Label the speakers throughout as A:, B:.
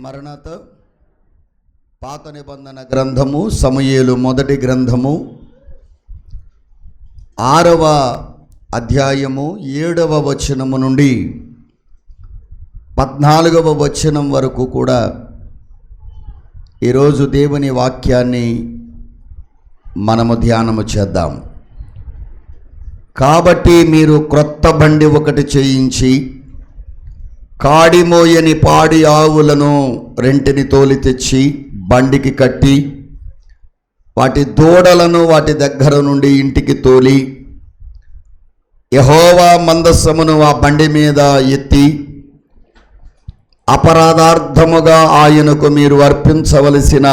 A: మరణాత పాత నిబంధన గ్రంథము సమూయేలు మొదటి గ్రంథము 6వ అధ్యాయము 7వ వచనము నుండి 14వ వచనం వరకు కూడా ఈరోజు దేవుని వాక్యాన్ని మనము ధ్యానము చేద్దాం. కాబట్టి మీరు క్రొత్త బండి ఒకటి చేయించి కాడిమోయని పాడి ఆవులను రెంటిని తోలి తెచ్చి బండికి కట్టి వాటి దూడలను వాటి దగ్గర నుండి ఇంటికి తోలి యెహోవా మందస్సమును ఆ బండి మీద ఎత్తి అపరాధార్థముగా ఆయనకు మీరు అర్పించవలసిన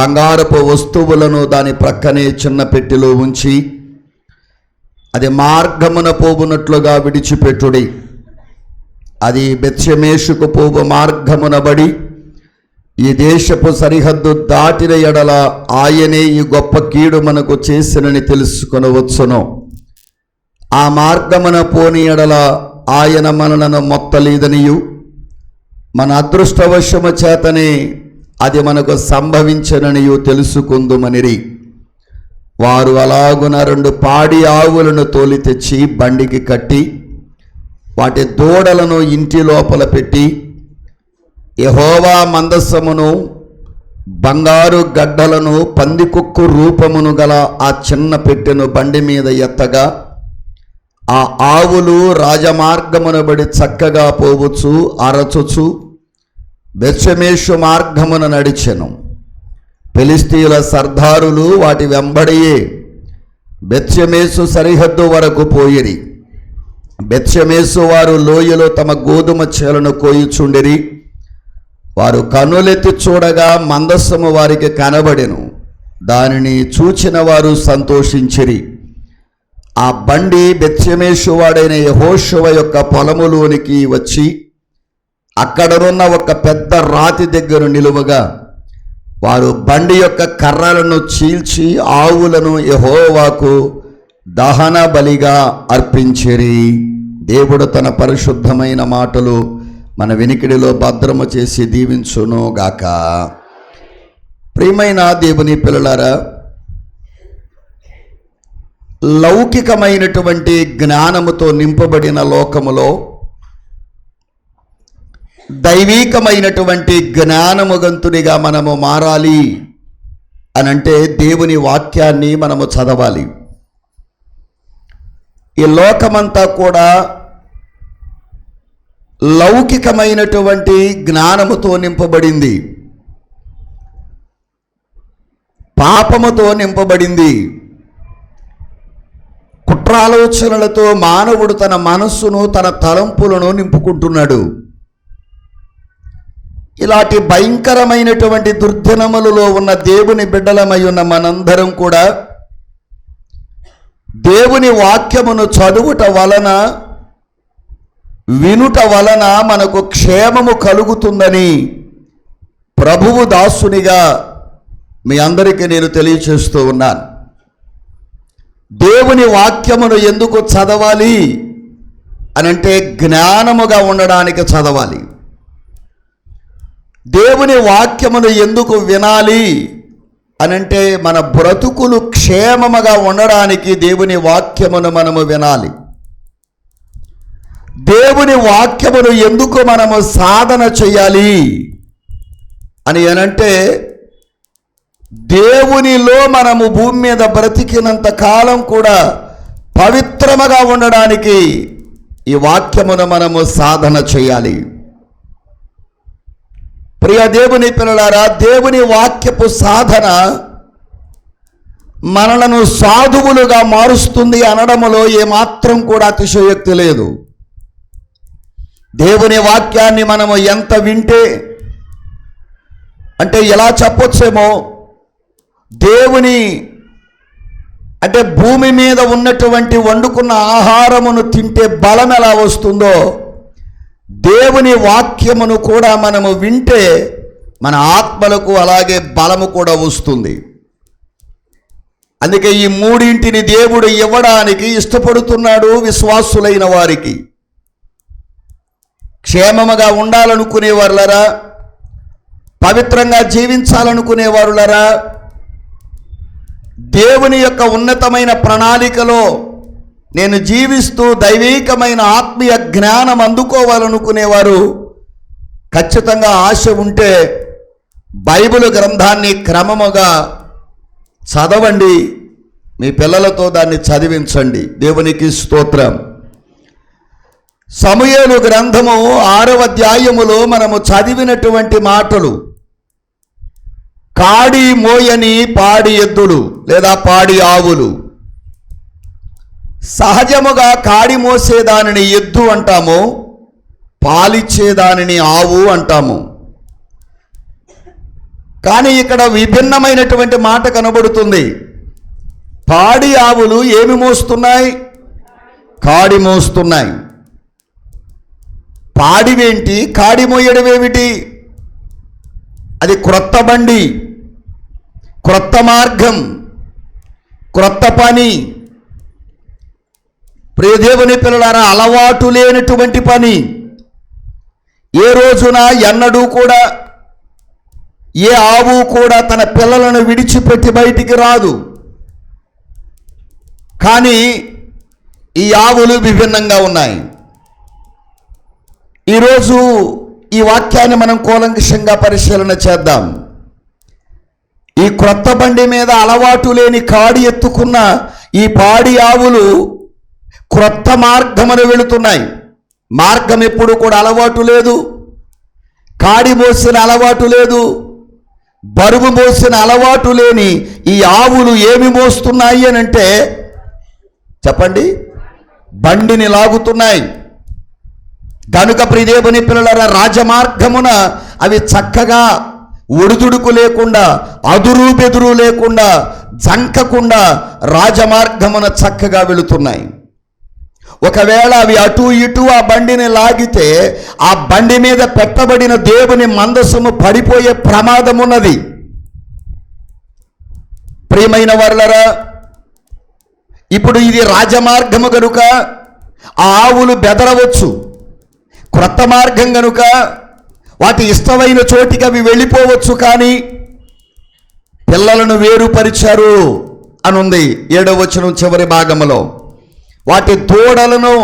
A: బంగారపు వస్తువులను దాని ప్రక్కనే చిన్న పెట్టెలో ఉంచి అది మార్గమున పోవునట్లుగా విడిచిపెట్టుడి. అది బెత్షెమెషుకు పోవు మార్గమునబడి ఈ దేశపు సరిహద్దు దాటిన ఎడల ఆయనే ఈ గొప్ప కీడు మనకు చేసినని తెలుసుకొనవచ్చును. ఆ మార్గమున పోని ఎడల ఆయన మనలను మొత్తలేదనియు మన అదృష్టవశము చేతనే అది మనకు సంభవించననియు తెలుసుకుందుమనిరి. వారు అలాగున 2 పాడి ఆవులను తోలి తెచ్చి బండికి కట్టి వాటి దూడలను ఇంటి లోపల పెట్టి యెహోవా మందస్సమును బంగారు గడ్డలను పందికొక్కు రూపమును గల ఆ చిన్న పెట్టెను బండి మీద ఎత్తగా ఆ ఆవులు రాజమార్గమునబడి చక్కగా పోవచ్చు అరచుచు బెత్షెమెషు మార్గమున నడిచెను. ఫిలిష్తీయుల సర్దారులు వాటి వెంబడియే బెత్షెమెషు సరిహద్దు వరకు పోయిరి. బెత్షెమెషు వారు లోయలో తమ గోధుమ చేలను కోయుచుండిరి. వారు కన్నులెత్తి చూడగా మందస్సము వారికి కనబడెను. దానిని చూచిన వారు సంతోషించిరి. ఆ బండి బెత్షెమెషు వాడైన యెహోషువ యొక్క పొలములోనికి వచ్చి అక్కడనున్న ఒక పెద్ద రాతి దగ్గర నిలువగా వారు బండి యొక్క కర్రలను చీల్చి ఆవులను యెహోవాకు దహన బలిగా అర్పించిరి. దేవుడు తన పరిశుద్ధమైన మాటలు మన వినికిడిలో భద్రము చేసి దీవించును గాక. ప్రియమైన దేవుని పిల్లలారా, లౌకికమైనటువంటి జ్ఞానముతో నింపబడిన లోకములో దైవీకమైనటువంటి జ్ఞానముగంతునిగా మనము మారాలి అనంటే దేవుని వాక్యాన్ని మనము చదవాలి. ఈ లోకమంతా కూడా లౌకికమైనటువంటి జ్ఞానముతో నింపబడింది, పాపముతో నింపబడింది. కుట్రాలోచనలతో మానవుడు తన మనస్సును తన తలంపులను నింపుకుంటున్నాడు. ఇలాంటి భయంకరమైనటువంటి దుర్దినములలో ఉన్న దేవుని బిడ్డలమై ఉన్న మనందరం కూడా దేవుని వాక్యమును చదువుట వలన వినుట వలన మనకు క్షేమము కలుగుతుందని ప్రభువు దాసునిగా మీ అందరికీ నేను తెలియచేస్తూ ఉన్నాను. దేవుని వాక్యమును ఎందుకు చదవాలి అనంటే జ్ఞానముగా ఉండడానికి చదవాలి. దేవుని వాక్యమును ఎందుకు వినాలి అనంటే మన బ్రతుకులు క్షేమముగా ఉండడానికి దేవుని వాక్యమును మనము వినాలి. దేవుని వాక్యమును ఎందుకు మనము సాధన చేయాలి అని అనంటే దేవునిలో మనము భూమి మీద బ్రతికినంత కాలం కూడా పవిత్రముగా ఉండడానికి ఈ వాక్యమును మనము సాధన చేయాలి. ప్రియ దేవుని పిల్లలారా, దేవుని వాక్యపు సాధన మనలను సాధువులుగా మారుస్తుంది అనడములో ఏమాత్రం కూడా అతిశయోక్తి లేదు. దేవుని వాక్యాన్ని మనము ఎంత వింటే అంటే ఎలా చెప్పొచ్చేమో, దేవుని అంటే భూమి మీద ఉన్నటువంటి వండుకున్న ఆహారమును తింటే బలం ఎలా వస్తుందో దేవుని వాక్యమును కూడా మనము వింటే మన ఆత్మలకు అలాగే బలము కూడా వస్తుంది. అందుకే ఈ మూడింటిని దేవుడు ఇవ్వడానికి ఇష్టపడుతున్నాడు విశ్వాసులైన వారికి. క్షేమముగా ఉండాలనుకునే వాళ్ళరా, పవిత్రంగా జీవించాలనుకునేవారులరా, దేవుని యొక్క ఉన్నతమైన ప్రణాళికలో నేను జీవిస్తూ దైవీకమైన ఆత్మీయ జ్ఞానం అందుకోవాలనుకునేవారు ఖచ్చితంగా ఆశ ఉంటే బైబిల్ గ్రంథాన్ని క్రమముగా చదవండి. మీ పిల్లలతో దాన్ని చదివించండి. దేవునికి స్తోత్రం. సమూయేలు గ్రంథము 6వ అధ్యాయములో మనము చదివినటువంటి మాటలు, కాడి మోయని పాడి ఎద్దులు లేదా పాడి ఆవులు. సహజముగా కాడి మోసేదానిని ఎద్దు అంటాము, పాలిచ్చేదానిని ఆవు అంటాము. కానీ ఇక్కడ విభిన్నమైనటువంటి మాట కనబడుతుంది. పాడి ఆవులు ఏమి మోస్తున్నాయి? కాడి మోస్తున్నాయి. పాడివేంటి, కాడి మోయడమేమిటి? అది క్రొత్త బండి, క్రొత్త మార్గం, క్రొత్త పని. ప్రియదేవుని పిల్లలారా, అలవాటు లేనటువంటి పని. ఏ రోజున ఎన్నడూ కూడా ఏ ఆవు కూడా తన పిల్లలను విడిచిపెట్టి బయటికి రాదు. కానీ ఈ ఆవులు విభిన్నంగా ఉన్నాయి. ఈరోజు ఈ వాక్యాన్ని మనం కూలంకషంగా పరిశీలన చేద్దాం. ఈ క్రొత్త బండి మీద అలవాటు లేని కాడి ఎత్తుకున్న ఈ పాడి ఆవులు క్రొత్త మార్గమును వెళుతున్నాయి. మార్గం ఎప్పుడు కూడా అలవాటు లేదు, కాడి మోసిన అలవాటు లేదు, బరువు మోసిన అలవాటు లేని ఈ ఆవులు ఏమి మోస్తున్నాయి అని అంటే చెప్పండి, బండిని లాగుతున్నాయి. కనుక ప్రియదేవుని పిల్లలారా, రాజమార్గమున అవి చక్కగా ఒడిదుడుకు లేకుండా, అదురు బెదురు లేకుండా, జంకకుండా రాజమార్గమున చక్కగా వెళుతున్నాయి. ఒకవేళ అవి అటు ఇటు ఆ బండిని లాగితే ఆ బండి మీద పెట్టబడిన దేవుని మందసము పడిపోయే ప్రమాదం ఉన్నది. ప్రియమైన వారలారా, ఇప్పుడు ఇది రాజమార్గము కనుక ఆ ఆవులు బెదరవచ్చు. క్రొత్త మార్గం కనుక వాటి ఇష్టమైన చోటికి అవి వెళ్ళిపోవచ్చు. కానీ పిల్లలను వేరుపరిచారు అనుంది 7వ వచనం చివరి భాగంలో. వాటి దూడలను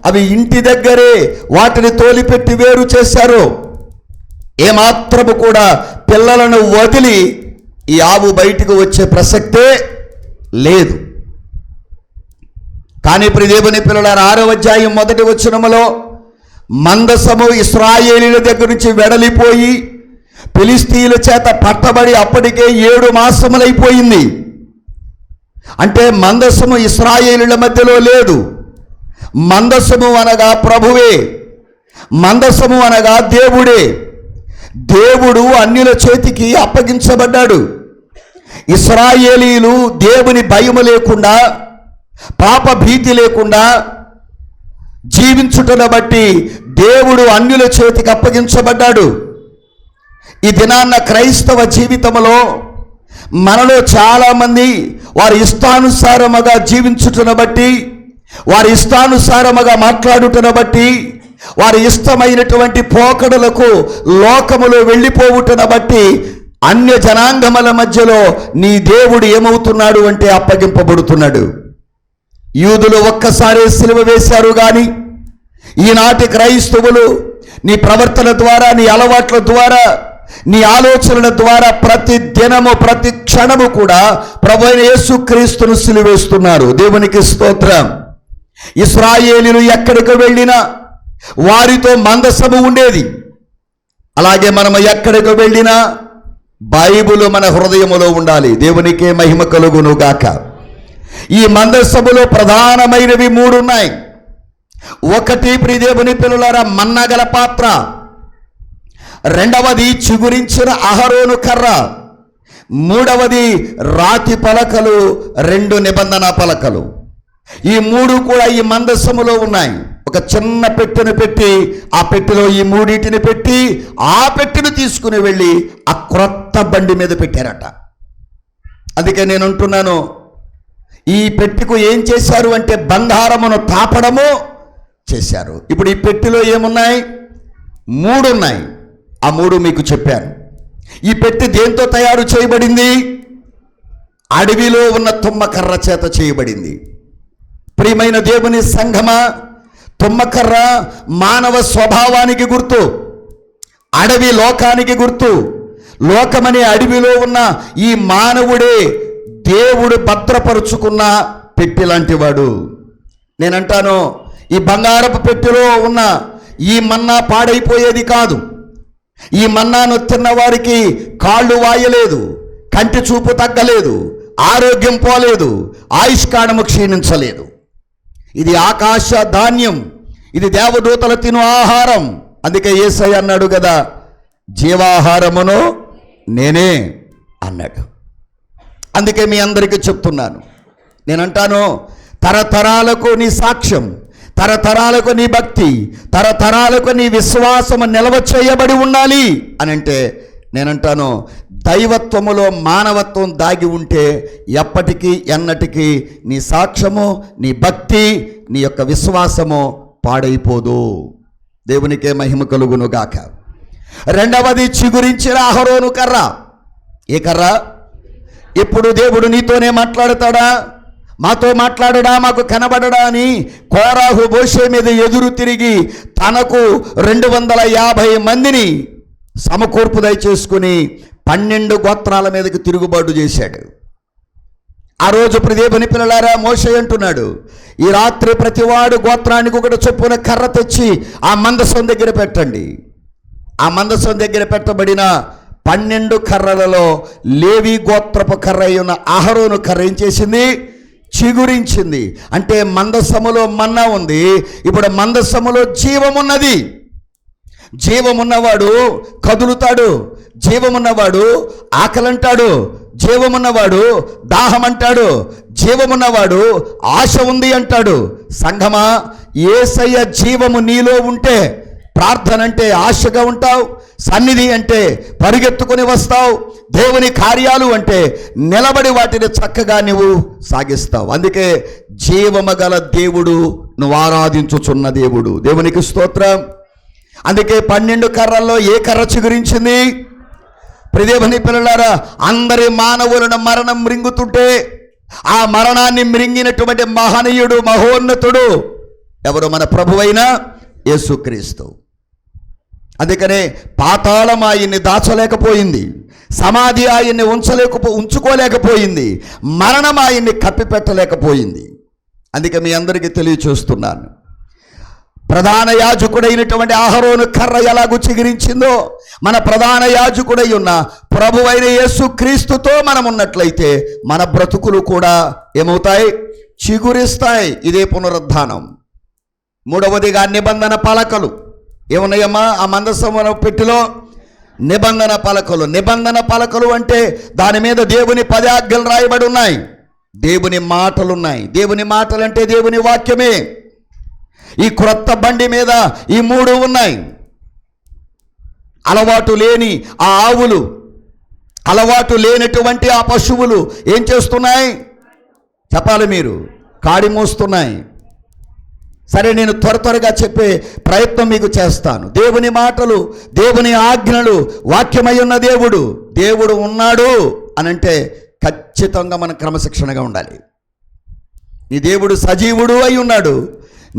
A: అవి ఇంటి దగ్గరే వాటిని తోలిపెట్టి వేరు చేశారు. ఏమాత్రము కూడా పిల్లలను వదిలి ఈ ఆవు బయటికి వచ్చే ప్రసక్తే లేదు. కానీ ప్రియదేవుని పిల్లలారా, 6వ అధ్యాయం 1వ వచనములో మందసము ఇశ్రాయేలీయుల దగ్గర నుంచి వెడలిపోయి ఫిలిష్తీయుల చేత పట్టబడి అప్పటికే 7 మాసములైపోయింది. అంటే మందసము ఇశ్రాయేలీయుల మధ్యలో లేదు. మందసము అనగా ప్రభువే, మందసము అనగా దేవుడే. దేవుడు అన్యుల చేతికి అప్పగించబడ్డాడు. ఇశ్రాయేలీయులు దేవుని భయము లేకుండా, పాప భీతి లేకుండా జీవించుటను బట్టి దేవుడు అన్యుల చేతికి అప్పగించబడ్డాడు. ఈ దినాన్న క్రైస్తవ జీవితంలో మనలో చాలామంది వారి ఇష్టానుసారముగా జీవించుటను బట్టి, వారి ఇష్టానుసారముగా మాట్లాడుటను బట్టి, వారి ఇష్టమైనటువంటి పోకడలకు లోకములో వెళ్ళిపోవుటను బట్టి అన్య జనాంగముల మధ్యలో నీ దేవుడు ఏమవుతున్నాడు అంటే అప్పగింపబడుతున్నాడు. యూదులు ఒక్కసారి సిలువ వేశారు, కానీ ఈనాటి క్రైస్తవులు నీ ప్రవర్తన ద్వారా, నీ అలవాట్ల ద్వారా, నీ ఆలోచనల ద్వారా ప్రతి దినము ప్రతి క్షణము కూడా ప్రభువైన యేసుక్రీస్తును సిలువేస్తున్నారు. దేవునికి స్తోత్రం. ఇశ్రాయేలీయులు ఎక్కడికి వెళ్ళినా వారితో మందసము ఉండేది. అలాగే మనము ఎక్కడికి వెళ్ళినా బైబిలు మన హృదయములో ఉండాలి. దేవునికే మహిమ కలుగును గాక. ఈ మందసములో ప్రధానమైనవి 3 ఉన్నాయి. ఒకటి ప్రియదేవుని పిల్లలారా, మన్నగల పాత్ర. రెండవది చిగురించిన అహరోను కర్ర. మూడవది రాతి పలకలు, 2 నిబంధన పలకలు. ఈ 3 కూడా ఈ మందసములో ఉన్నాయి. ఒక చిన్న పెట్టెను పెట్టి ఆ పెట్టెలో ఈ 3 పెట్టి ఆ పెట్టెను తీసుకుని వెళ్ళి ఆ క్రొత్త బండి మీద పెట్టారట. అందుకే నేను అంటున్నాను, ఈ పెట్టెకు ఏం చేశారు అంటే బంగారమును తాపడము చేశారు. ఇప్పుడు ఈ పెట్టెలో ఏమున్నాయి? 3 ఉన్నాయి. ఆ 3 మీకు చెప్పాను. ఈ పెట్టి దేంతో తయారు చేయబడింది? అడవిలో ఉన్న తుమ్మకర్ర చేత చేయబడింది. ప్రియమైన దేవుని సంఘమా, తుమ్మకర్ర మానవ స్వభావానికి గుర్తు, అడవి లోకానికి గుర్తు. లోకమనే అడవిలో ఉన్న ఈ మానవుడే దేవుడు భద్రపరుచుకున్న పెట్టి లాంటివాడు. నేనంటాను, ఈ బంగారపు పెట్టెలో ఉన్న ఈ మన్నా పాడైపోయేది కాదు. ఈ మన్నాను తిన్నవారికి కాళ్ళు వాయలేదు, కంటి చూపు తగ్గలేదు, ఆరోగ్యం పోలేదు, ఆయుష్కాలము క్షీణించలేదు. ఇది ఆకాశ ధాన్యం, ఇది దేవదూతల తిను ఆహారం. అందుకే యేసయ్య అన్నాడు కదా, జీవాహారమును నేనే అన్నాడు. అందుకే మీ అందరికీ చెప్తున్నాను, నేనంటాను, తరతరాలకు నీ సాక్ష్యం, తరతరాలకు నీ భక్తి, తరతరాలకు నీ విశ్వాసము నిల్వ చేయబడి ఉండాలి అని అంటే, నేనంటాను, దైవత్వములో మానవత్వం దాగి ఉంటే ఎప్పటికీ ఎన్నటికీ నీ సాక్ష్యము, నీ భక్తి, నీ యొక్క విశ్వాసము పాడైపోదు. దేవునికే మహిమ కలుగునుగాక. రెండవది, చిగురించిన అహరోను కర్ర. ఏ కర్ర? ఇప్పుడు దేవుడు నీతోనే మాట్లాడతాడా, మాతో మాట్లాడడా, మాకు కనబడడా అని కోరాహు మోషే మీద ఎదురు తిరిగి తనకు 250 మందిని సమకూర్పు దయచేసుకుని 12 గోత్రాల మీదకి తిరుగుబాటు చేశాడు. ఆ రోజు దేవుని పిల్లలారా, మోషే అంటున్నాడు, ఈ రాత్రి ప్రతివాడు గోత్రానికి ఒకటి చొప్పున కర్ర తెచ్చి ఆ మందసం దగ్గర పెట్టండి. ఆ మందసం దగ్గర పెట్టబడిన 12 కర్రలలో లేవి గోత్రపు కర్ర అయిన అహరోను కర్ర ఏం చేసింది? చిగురించింది. అంటే మందసములో మన్నా ఉంది, ఇప్పుడు మందసములో జీవమున్నది. జీవమున్నవాడు కదులుతాడు, జీవమున్నవాడు ఆకలంటాడు, జీవమున్నవాడు దాహం అంటాడు, జీవమున్నవాడు ఆశ ఉంది అంటాడు. సంఘమా, యేసయ్య జీవము నీలో ఉంటే ప్రార్థన అంటే ఆశగా ఉంటావు, సన్నిధి అంటే పరిగెత్తుకొని వస్తావు, దేవుని కార్యాలు అంటే నిలబడి వాటిని చక్కగా నువ్వు సాగిస్తావు. అందుకే జీవమగల దేవుడు నువ్వు ఆరాధించుచున్న దేవుడు. దేవునికి స్తోత్రం. అందుకే 12 కర్రల్లో ఏ కర్ర చిగురించింది? దేవుని పిల్లలారా, అందరి మానవులను మరణం మృంగుతుంటే ఆ మరణాన్ని మృంగినటువంటి మహనీయుడు, మహోన్నతుడు ఎవరు? మన ప్రభువైన యేసుక్రీస్తు. అందుకనే పాతాళం ఆయన్ని దాచలేకపోయింది, సమాధి ఆయన్ని ఉంచుకోలేకపోయింది, మరణం ఆయన్ని కప్పిపెట్టలేకపోయింది. అందుకే మీ అందరికీ తెలియచేస్తున్నాను, ప్రధాన యాజకుడైనటువంటి అహరోను కర్ర ఎలాగూ చిగురించిందో, మన ప్రధాన యాజకుడై ఉన్న ప్రభువైన యేసుక్రీస్తుతో మనం ఉన్నట్లయితే మన బ్రతుకులు కూడా ఏమవుతాయి? చిగురిస్తాయి. ఇదే పునరుద్ధానం. మూడవదిగా నిబంధన పలకలు. ఏమున్నాయమ్మా ఆ మందసం పెట్టిలో? నిబంధన పలకలు. నిబంధన పలకలు అంటే దాని మీద దేవుని 10 ఆజ్ఞలు రాయబడి ఉన్నాయి, దేవుని మాటలు ఉన్నాయి. దేవుని మాటలు అంటే దేవుని వాక్యమే. ఈ క్రొత్త బండి మీద ఈ 3 ఉన్నాయి. అలవాటు లేని ఆ ఆవులు, అలవాటు లేనటువంటి ఆ పశువులు ఏం చేస్తున్నాయి? చెప్పాలి మీరు. కాడి మోస్తున్నాయి. సరే, నేను త్వరగా చెప్పే ప్రయత్నం మీకు చేస్తాను. దేవుని మాటలు, దేవుని ఆజ్ఞలు, వాక్యమై ఉన్న దేవుడు ఉన్నాడు అనంటే ఖచ్చితంగా మనం క్రమశిక్షణగా ఉండాలి. నీ దేవుడు సజీవుడు అయి ఉన్నాడు,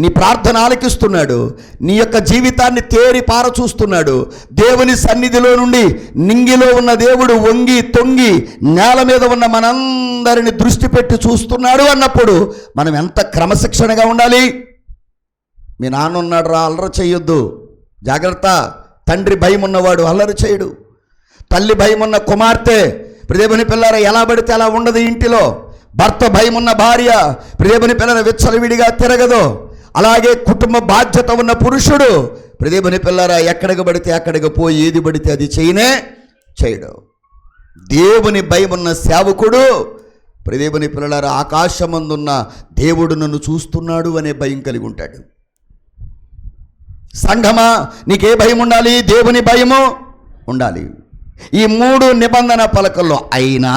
A: నీ ప్రార్థన ఆలకిస్తున్నాడు, నీ యొక్క జీవితాన్ని తేరి పార చూస్తున్నాడు. దేవుని సన్నిధిలో నుండి నింగిలో ఉన్న దేవుడు వంగి తొంగి నేల మీద ఉన్న మనందరిని దృష్టి పెట్టి చూస్తున్నాడు అన్నప్పుడు మనం ఎంత క్రమశిక్షణగా ఉండాలి. మీ నాన్న ఉన్నాడు రా, అల్లరి చేయొద్దు, జాగ్రత్త. తండ్రి భయం ఉన్నవాడు అల్లరి చేయడు. తల్లి భయం ఉన్న కుమార్తె దేవుని పిల్లర ఎలా పడితే అలా ఉండదు ఇంటిలో. భర్త భయం ఉన్న భార్య దేవుని పిల్లర విచ్చలవిడిగా తిరగదు. అలాగే కుటుంబ బాధ్యత ఉన్న పురుషుడు దేవుని పిల్లర ఎక్కడికి పడితే అక్కడికి పోయి ఏది పడితే అది చేయడు. దేవుని భయం ఉన్న సేవకుడు దేవుని పిల్లల ఆకాశమందున్న దేవుడు నన్ను చూస్తున్నాడు అనే భయం కలిగి ఉంటాడు. సంఘమా, నీకే భయం ఉండాలి? దేవుని భయము ఉండాలి. ఈ 3 నిబంధన పలకల్లో అయినా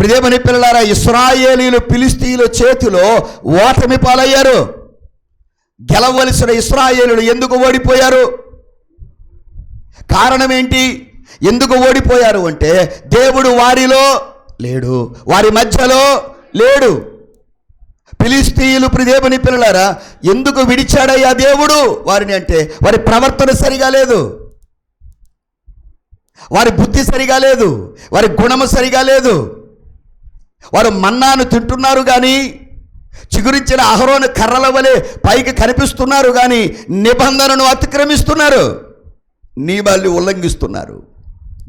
A: దేవుని పిల్లలారా, ఇశ్రాయేలీలు ఫిలిష్తీయుల చేతిలో ఓటమి పాలయ్యారు. గెలవలసిన ఇశ్రాయేలీలు ఎందుకు ఓడిపోయారు? కారణం ఏంటి? ఎందుకు ఓడిపోయారు అంటే దేవుడు వారిలో లేడు, వారి మధ్యలో లేడు. ఫిలిష్తీయులు దేవుని పిల్లలారా ఎందుకు విడిచాడయ్యా దేవుడు వారిని అంటే వారి ప్రవర్తన సరిగా లేదు, వారి బుద్ధి సరిగా లేదు, వారి గుణము సరిగా లేదు. వారు మన్నాను తింటున్నారు కానీ, చిగురించిన అహరోను కర్రల వలె పైకి కనిపిస్తున్నారు కానీ నిబంధనను అతిక్రమిస్తున్నారు, నియమాల్ని ఉల్లంఘిస్తున్నారు.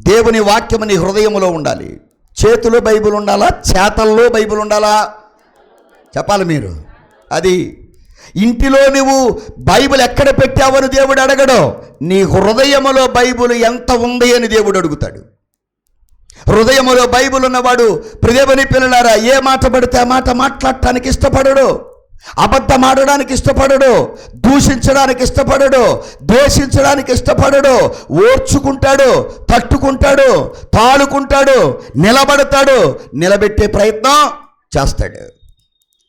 A: దేవుని వాక్యము నీ హృదయంలో ఉండాలి. చేతిలో బైబిల్ ఉండాలా, చేతల్లో బైబిల్ ఉండాలా? చెప్పాలి మీరు. అది ఇంటిలో నువ్వు బైబిల్ ఎక్కడ పెట్టావని దేవుడు అడగడు, నీ హృదయములో బైబిల్ ఎంత ఉంది అని దేవుడు అడుగుతాడు. హృదయములో బైబిల్ ఉన్నవాడు దేవుని పిల్లలారా ఏ మాట పడితే ఆ మాట మాట్లాడటానికి ఇష్టపడడు, అబద్ధం ఆడడానికి ఇష్టపడడు, దూషించడానికి ఇష్టపడడు, ద్వేషించడానికి ఇష్టపడడు. ఓర్చుకుంటాడు, తట్టుకుంటాడు, తాళుకుంటాడు, నిలబడతాడు, నిలబెట్టే ప్రయత్నం చేస్తాడు.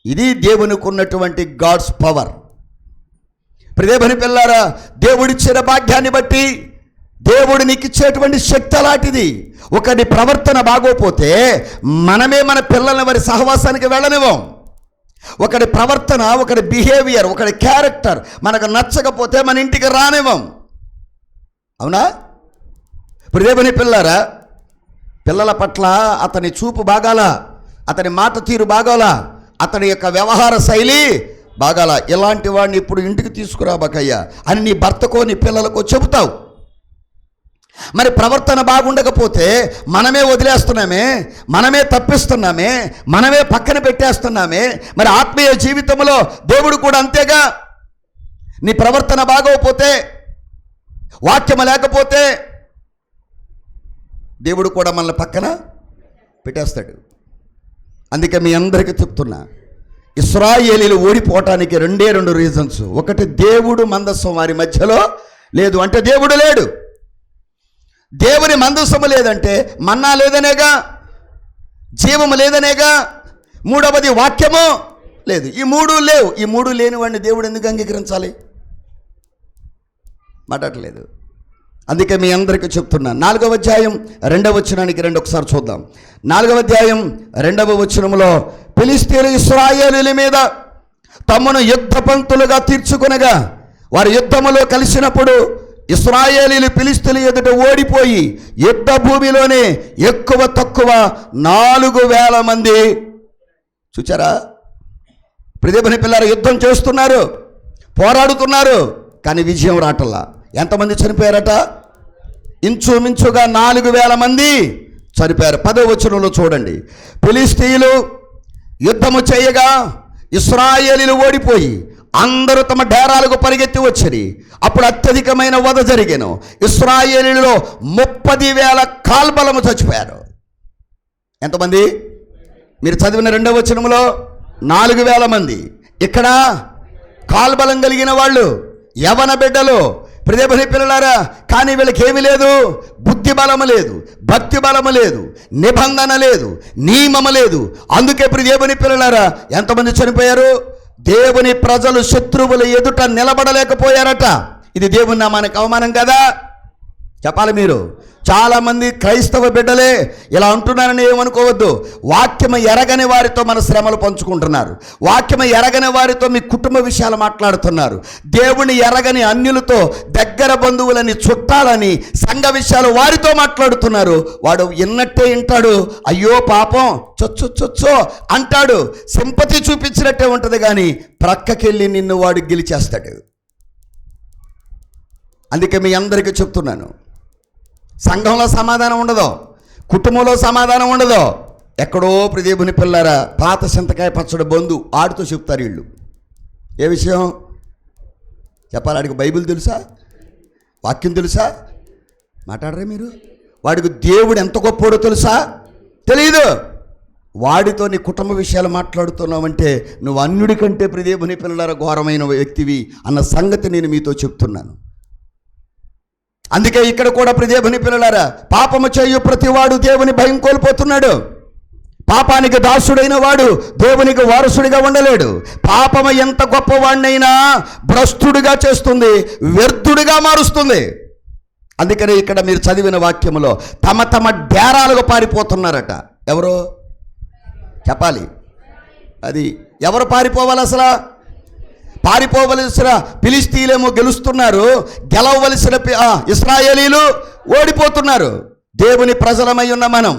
A: ఇది దేవునికి ఉన్నటువంటి గాడ్స్ పవర్. దేవుని పిల్లారా దేవుడిచ్చిన భాగ్యాన్ని బట్టి దేవుడు నీకు ఇచ్చేటువంటి శక్తి అలాంటిది. ఒకటి ప్రవర్తన బాగోపోతే మనమే మన పిల్లల్ని వారి సహవాసానికి వెళ్ళనివ్వం. ఒకటి ప్రవర్తన, ఒకటి బిహేవియర్, ఒకటి క్యారెక్టర్ మనకు నచ్చకపోతే మన ఇంటికి రానివ్వం. అవునా? దేవుని పిల్లారా పిల్లల పట్ల అతని చూపు బాగాలా, అతని మాట తీరు బాగాలా, అతని యొక్క వ్యవహార శైలి బాగాల, ఇలాంటి వాడిని ఇప్పుడు ఇంటికి తీసుకురాబకయ్యా అని నీ భర్తకో నీ పిల్లలకో చెబుతావు. మరి ప్రవర్తన బాగుండకపోతే మనమే వదిలేస్తున్నామే, మనమే తప్పిస్తున్నామే, మనమే పక్కన పెట్టేస్తున్నామే. మరి ఆత్మీయ జీవితంలో దేవుడు కూడా అంతేగా. నీ ప్రవర్తన బాగోకపోతే, వాక్యం లేకపోతే దేవుడు కూడా మనల్ని పక్కన పెట్టేస్తాడు. అందుకే మీ అందరికీ చెప్తున్నా, ఇశ్రాయేలీలు ఓడిపోవటానికి రెండు రీజన్స్. ఒకటి, దేవుడు మందసం వారి మధ్యలో లేదు, అంటే దేవుడు లేడు. దేవుని మందసము లేదంటే మన్నా లేదనేగా, జీవము లేదనేగా. మూడవది వాక్యము లేదు. ఈ మూడు లేవు. ఈ మూడు లేని వాడిని దేవుడు ఎందుకు అంగీకరించాలి? మాట్లాడలేదు. అందుకే మీ అందరికీ చెప్తున్నా, 4వ అధ్యాయం 2వ వచనానికి రండి ఒకసారి చూద్దాం. 4వ అధ్యాయం 2వ వచనంలో ఫిలిష్తీయులు ఇశ్రాయేలీయుల మీద తమను యుద్ధ పంక్తులుగా తీర్చుకొనగా వారు యుద్ధములో కలిసినప్పుడు ఇశ్రాయేలీయులు ఫిలిష్తీయుల ఎదుట ఓడిపోయి యుద్ధ భూమిలోనే ఎక్కువ తక్కువ 4,000 మంది. చూచారా? దేవుని పిల్లలు యుద్ధం చేస్తున్నారు, పోరాడుతున్నారు, కానీ విజయం రాటల్లా. ఎంతమంది చనిపోయారట? ఇంచుమించుగా 4,000 మంది చనిపోయారు. 10వ వచనంలో చూడండి, ఫిలిష్తీయులు యుద్ధము చేయగా ఇశ్రాయేలీయులు ఓడిపోయి అందరూ తమ డేరాలకు పరిగెత్తి వచ్చి అప్పుడు అత్యధికమైన వధ జరిగాను. ఇశ్రాయేలీయులలో 30,000 కాల్బలము చచ్చిపోయారు. ఎంతమంది? మీరు చదివిన 2వ వచనంలో 4,000 మంది. ఇక్కడ కాల్బలం కలిగిన వాళ్ళు యవన బిడ్డలు, దేవుని పిల్లలారా. కానీ వీళ్ళకి ఏమీ లేదు, బుద్ధి బలము లేదు, భక్తి బలము లేదు, నిబంధన లేదు, నియమము లేదు. అందుకే దేవుని పిల్లలారా ఎంతమంది చనిపోయారు? దేవుని ప్రజలు శత్రువుల ఎదుట నిలబడలేకపోయారట. ఇది దేవుని నామానికి అవమానం కదా? చెప్పాలి మీరు. చాలామంది క్రైస్తవ బిడ్డలే ఇలా అంటున్నారని ఏమనుకోవద్దు. వాక్యము ఎరగని వారితో మన శ్రమలు పంచుకుంటున్నారు, వాక్యము ఎరగని వారితో మీ కుటుంబ విషయాలు మాట్లాడుతున్నారు, దేవుని ఎరగని అన్యులతో దగ్గర బంధువులని చుట్టాలని సంఘ విషయాలు వారితో మాట్లాడుతున్నారు. వాడు విన్నట్టే వింటాడు, అయ్యో పాపం చొచ్చో అంటాడు, సింపతి చూపించినట్టే ఉంటుంది, కానీ ప్రక్కకెళ్ళి నిన్ను వాడు గెలిచేస్తాడు. అందుకే మీ అందరికీ చెప్తున్నాను, సంఘంలో సమాధానం ఉండదు, కుటుంబంలో సమాధానం ఉండదు. ఎక్కడో దేవుని పిల్లారా పాత చింతకాయ పచ్చడి బంధు ఆడుతూ చెప్తారు వీళ్ళు. ఏ విషయం చెప్పాలి? వాడికి బైబిల్ తెలుసా? వాక్యం తెలుసా? మాట్లాడరే మీరు? వాడికి దేవుడు ఎంత గొప్పోడో తెలుసా? తెలీదు. వాడితో నీ కుటుంబ విషయాలు మాట్లాడుతున్నావంటే నువ్వు అన్యుడి కంటే దేవుని పిల్లలారా ఘోరమైన వ్యక్తివి అన్న సంగతి నేను మీతో చెప్తున్నాను. అందుకే ఇక్కడ కూడా దేవుని పిల్లలారా పాపము చేయు ప్రతివాడు దేవుని భయం కోల్పోతున్నాడు. పాపానికి దాసుడైన వాడు దేవునికి వారసుడిగా ఉండలేడు. పాపము ఎంత గొప్పవాడినైనా భ్రష్టుడిగా చేస్తుంది, వ్యర్థుడిగా మారుస్తుంది. అందుకనే ఇక్కడ మీరు చదివిన వాక్యములో తమ తమ డేరాలుగా పారిపోతున్నారట. ఎవరు చెప్పాలి? అది ఎవరు పారిపోవాలి? అసలు పారిపోవలసిన ఫిలిష్తీయులేమో గెలుస్తున్నారు, గెలవవలసిన ఇశ్రాయేలీలు ఓడిపోతున్నారు. దేవుని ప్రజలమై ఉన్న మనం,